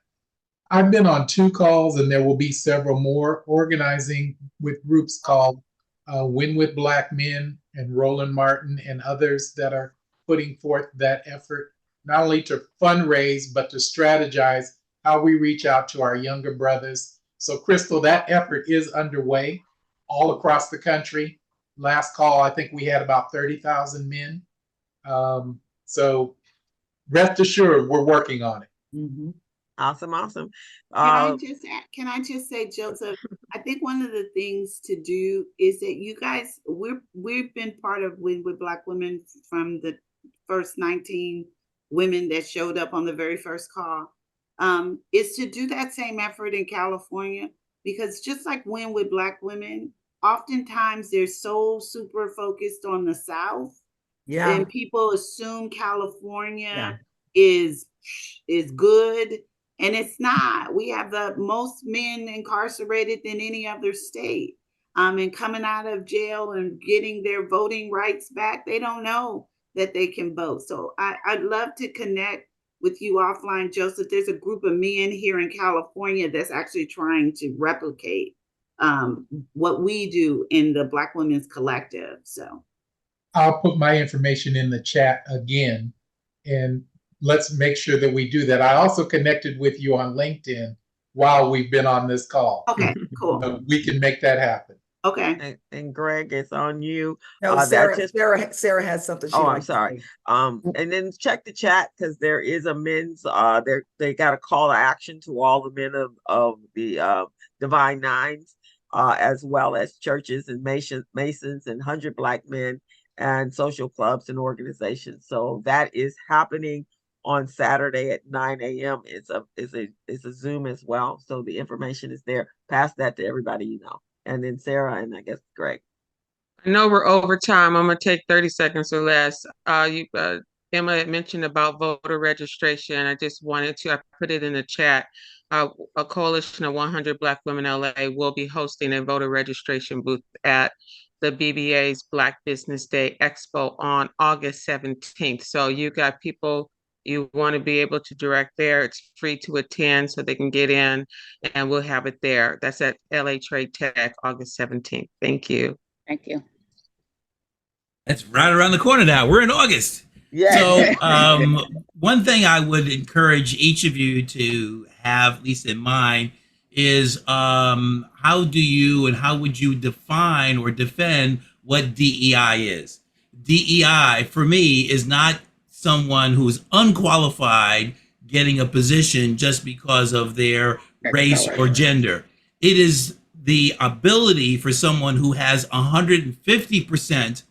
I've been on 2 calls, and there will be several more, organizing with groups called Win with Black Men and Roland Martin and others that are putting forth that effort, not only to fundraise, but to strategize how we reach out to our younger brothers. So Crystal, that effort is underway all across the country. Last call, I think we had about 30,000 men. So rest assured, we're working on it. Mm-hmm. Awesome. Can I just say, Joseph, I think one of the things to do is that you guys, we've been part of Win with Black Women from the first 19 women that showed up on the very first call, is to do that same effort in California, because just like Win with Black Women, oftentimes they're so super focused on the South. Yeah. And people assume California is good. And it's not. We have the most men incarcerated than any other state. And coming out of jail and getting their voting rights back, they don't know that they can vote. So I'd love to connect with you offline, Joseph. There's a group of men here in California that's actually trying to replicate what we do in the Black Women's Collective. So I'll put my information in the chat again, and let's make sure that we do that. I also connected with you on LinkedIn while we've been on this call. Okay, cool. So we can make that happen. Okay. And Greg, it's on you. No, Sarah has something. I'm sorry. And then check the chat, because there is a men's. They got a call to action to all the men of the Divine Nines, as well as churches and Masons and 100 Black men and social clubs and organizations. So that is happening on Saturday at 9 a.m. It's a Zoom as well. So the information is there. Pass that to everybody you know. And then Sarah, and I guess Greg. I know we're over time. I'm going to take 30 seconds or less. Emma had mentioned about voter registration. I just wanted to, I put it in the chat. A coalition of 100 Black Women LA will be hosting a voter registration booth at the BBA's Black Business Day Expo on August 17th. So you got people you want to be able to direct there. It's free to attend, so they can get in, and we'll have it there. That's at LA Trade Tech, August 17th. Thank you. Thank you. That's right around the corner now. We're in August. Yeah. So one thing I would encourage each of you to have, at least in mind, is how would you define or defend what DEI is? DEI for me is not someone who's unqualified getting a position just because of their race or gender. It is the ability for someone who has 150%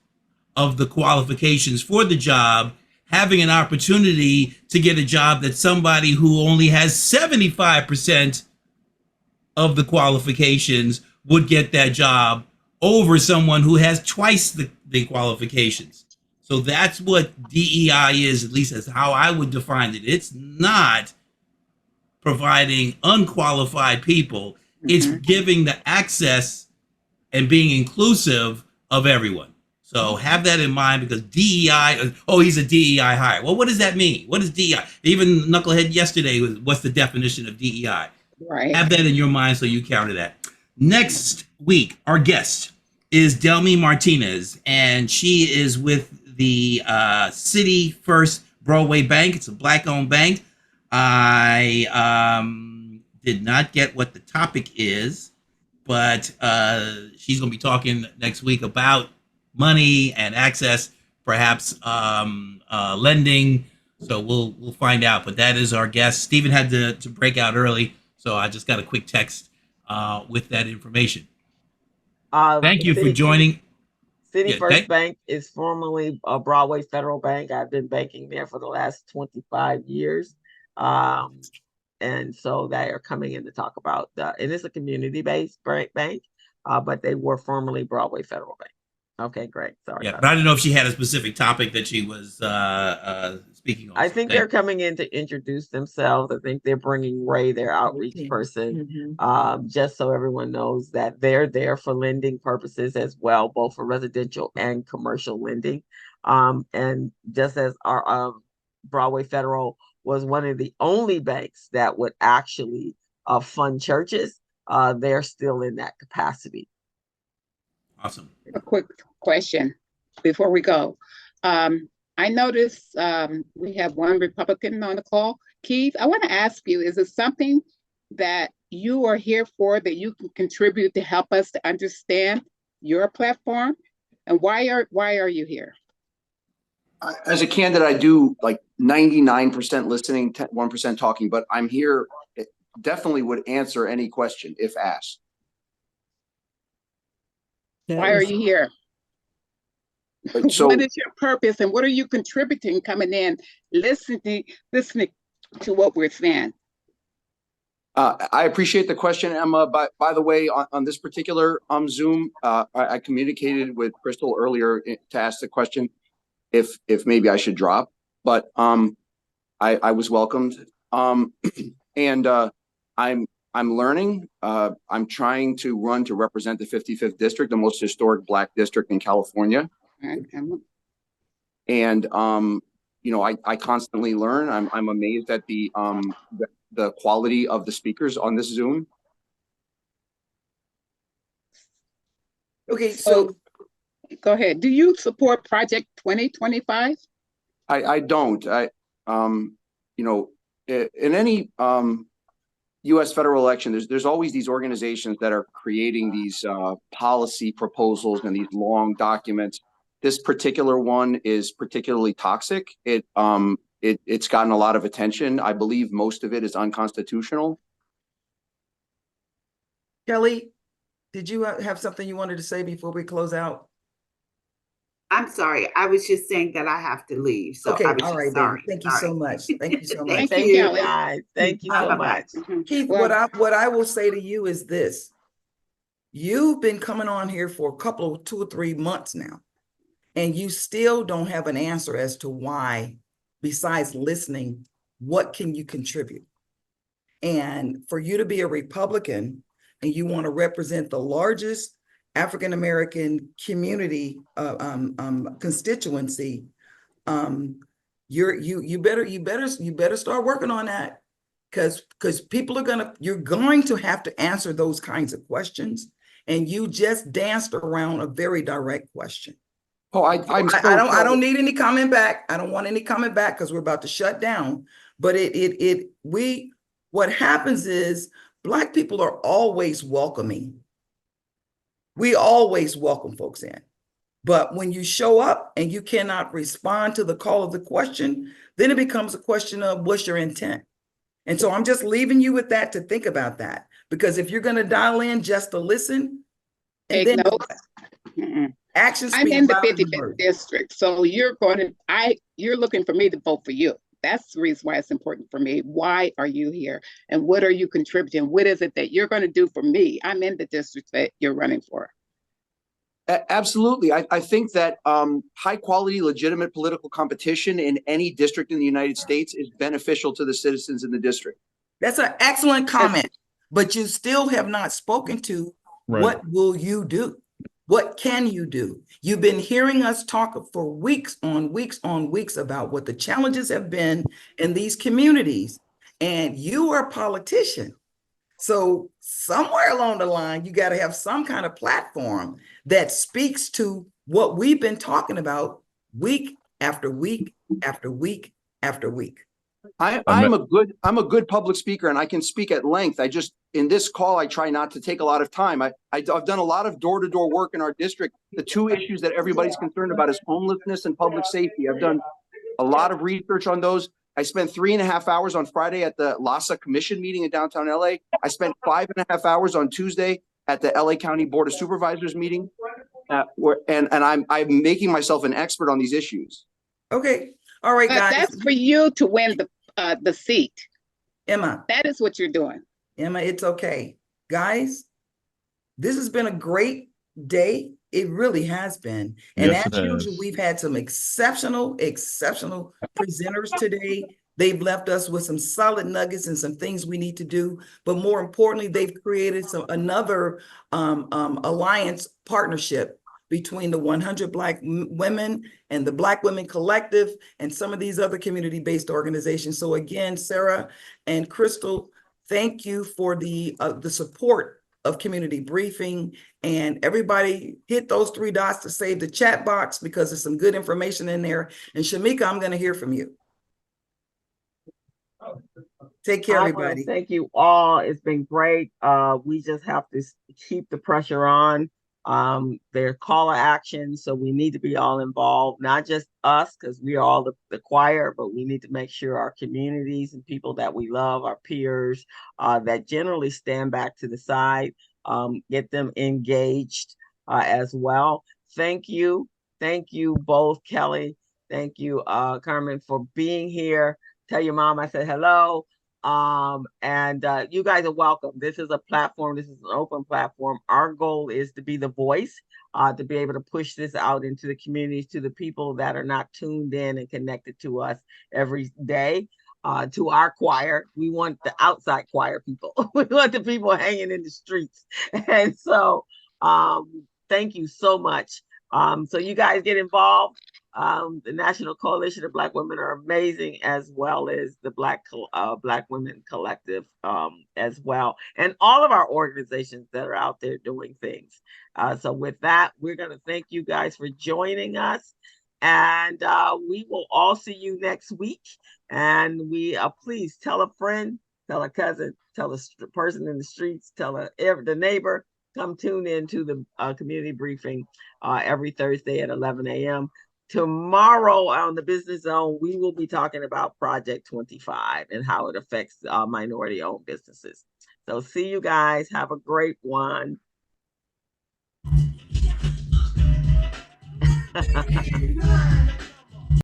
of the qualifications for the job having an opportunity to get a job that somebody who only has 75% of the qualifications would get that job over someone who has twice the qualifications. So that's what DEI is, at least as how I would define it. It's not providing unqualified people. It's giving the access and being inclusive of everyone. So have that in mind, because DEI, oh, he's a DEI hire. Well, what does that mean? What is DEI? Even Knucklehead yesterday was, what's the definition of DEI? Right. Have that in your mind so you counter that. Next week, our guest is Delmy Martinez, and she is with the City First Broadway Bank. It's a Black-owned bank. I did not get what the topic is, but she's going to be talking next week about money and access, perhaps lending. So we'll find out. But that is our guest. Stephen had to break out early, so I just got a quick text with that information. Thank you for joining. City First Bank is formerly a Broadway Federal Bank. I've been banking there for the last 25 years. And so they are coming in to talk about, and it's a community-based bank, but they were formerly Broadway Federal Bank. Okay, great. Sorry. Yeah, but I didn't know if she had a specific topic that she was speaking on. I think they're coming in to introduce themselves. I think they're bringing Ray, their outreach person, just so everyone knows that they're there for lending purposes as well, both for residential and commercial lending. And just as our Broadway Federal was one of the only banks that would actually fund churches, they're still in that capacity. Awesome. A quick question before we go. I noticed we have one Republican on the call. Keith, I want to ask you, is it something that you are here for that you can contribute to help us to understand your platform? And why are you here? As a candidate, I do like 99% listening, 1% talking, but I'm here, definitely would answer any question if asked. Why are you here? So, what is your purpose and what are you contributing coming in, listening to what we're saying? I appreciate the question, Emma. By the way, on this particular Zoom, I communicated with Crystal earlier to ask the question if maybe I should drop, but I was welcomed. And I'm learning. I'm trying to run to represent the 55th district, the most historic Black district in California. And you know, I constantly learn. I'm amazed at the quality of the speakers on this Zoom. Okay, so go ahead. Do you support Project 2025? I don't. You know, in any U.S. federal election, there's always these organizations that are creating these policy proposals and these long documents. This particular one is particularly toxic. It's gotten a lot of attention. I believe most of it is unconstitutional. Kelly, did you have something you wanted to say before we close out? I'm sorry. I was just saying that I have to leave. So okay, I was all right, sorry. then. Thank you so much. Thank you so much. Thank you, guys. Thank you so much. Keith, what I will say to you is this. You've been coming on here for a couple of 2 or 3 months now, and you still don't have an answer as to why, besides listening, what can you contribute? And for you to be a Republican and you want to represent the largest African-American community constituency, you better start working on that, because people you're going to have to answer those kinds of questions, and you just danced around a very direct question. Oh, I don't need any comment back. I don't want any comment back because we're about to shut down. But what happens is Black people are always welcoming. We always welcome folks in. But when you show up and you cannot respond to the call of the question, then it becomes a question of what's your intent. And so I'm just leaving you with that to think about that. Because if you're going to dial in just to listen, and Take then notes. actions I'm speak in the louder than 55th words. district, so you're looking for me to vote for you. That's the reason why it's important for me. Why are you here? And what are you contributing? What is it that you're going to do for me? I'm in the district that you're running for. Absolutely. I think that high quality, legitimate political competition in any district in the United States is beneficial to the citizens in the district. That's an excellent comment, but you still have not spoken to what will you do? What can you do? You've been hearing us talk for weeks on weeks on weeks about what the challenges have been in these communities, and you are a politician. So somewhere along the line, you got to have some kind of platform that speaks to what we've been talking about week after week after week after week. I'm a good public speaker, and I can speak at length. I just, in this call, I try not to take a lot of time. I've done a lot of door-to-door work in our district. The two issues that everybody's concerned about is homelessness and public safety. I've done a lot of research on those. I spent 3.5 hours on Friday at the LASA Commission meeting in downtown LA. I spent 5.5 hours on Tuesday at the LA County Board of Supervisors meeting. And I'm making myself an expert on these issues. Okay. All right, guys. That's for you to win the seat. Emma. That is what you're doing. Emma, it's okay. Guys, this has been a great day. It really has been. And Yes, as usual, we've had some exceptional presenters today. They've left us with some solid nuggets and some things we need to do. But more importantly, they've created another alliance partnership between the 100 Black Women and the Black Women Collective and some of these other community-based organizations. So again, Sarah and Crystal, thank you for the support of Community Briefing, and everybody hit those 3 dots to save the chat box because there's some good information in there. And Shamika, I'm going to hear from you. Take care, everybody. Thank you all. It's been great. We just have to keep the pressure on. There are call to action, so we need to be all involved, not just us, because we are all the choir, but we need to make sure our communities and people that we love, our peers, that generally stand back to the side, get them engaged as well. Thank you both, Kelly. Thank you, Karmyn, for being here. Tell your mom I said hello. And you guys are welcome. This is a platform. This is an open platform. Our goal is to be the voice, to be able to push this out into the communities, to the people that are not tuned in and connected to us every day, to our choir. We want the outside choir people. We want the people hanging in the streets. And so thank you so much. So you guys get involved. The National Coalition of Black Women are amazing, as well as the Black Women Collective as well, and all of our organizations that are out there doing things. So with that, we're going to thank you guys for joining us, and we will all see you next week. And we please tell a friend, tell a cousin, tell a person in the streets, tell the neighbor. Come tune in to the community briefing every Thursday at 11 a.m. Tomorrow on the Business Zone, we will be talking about Project 25 and how it affects minority-owned businesses. So see you guys. Have a great one.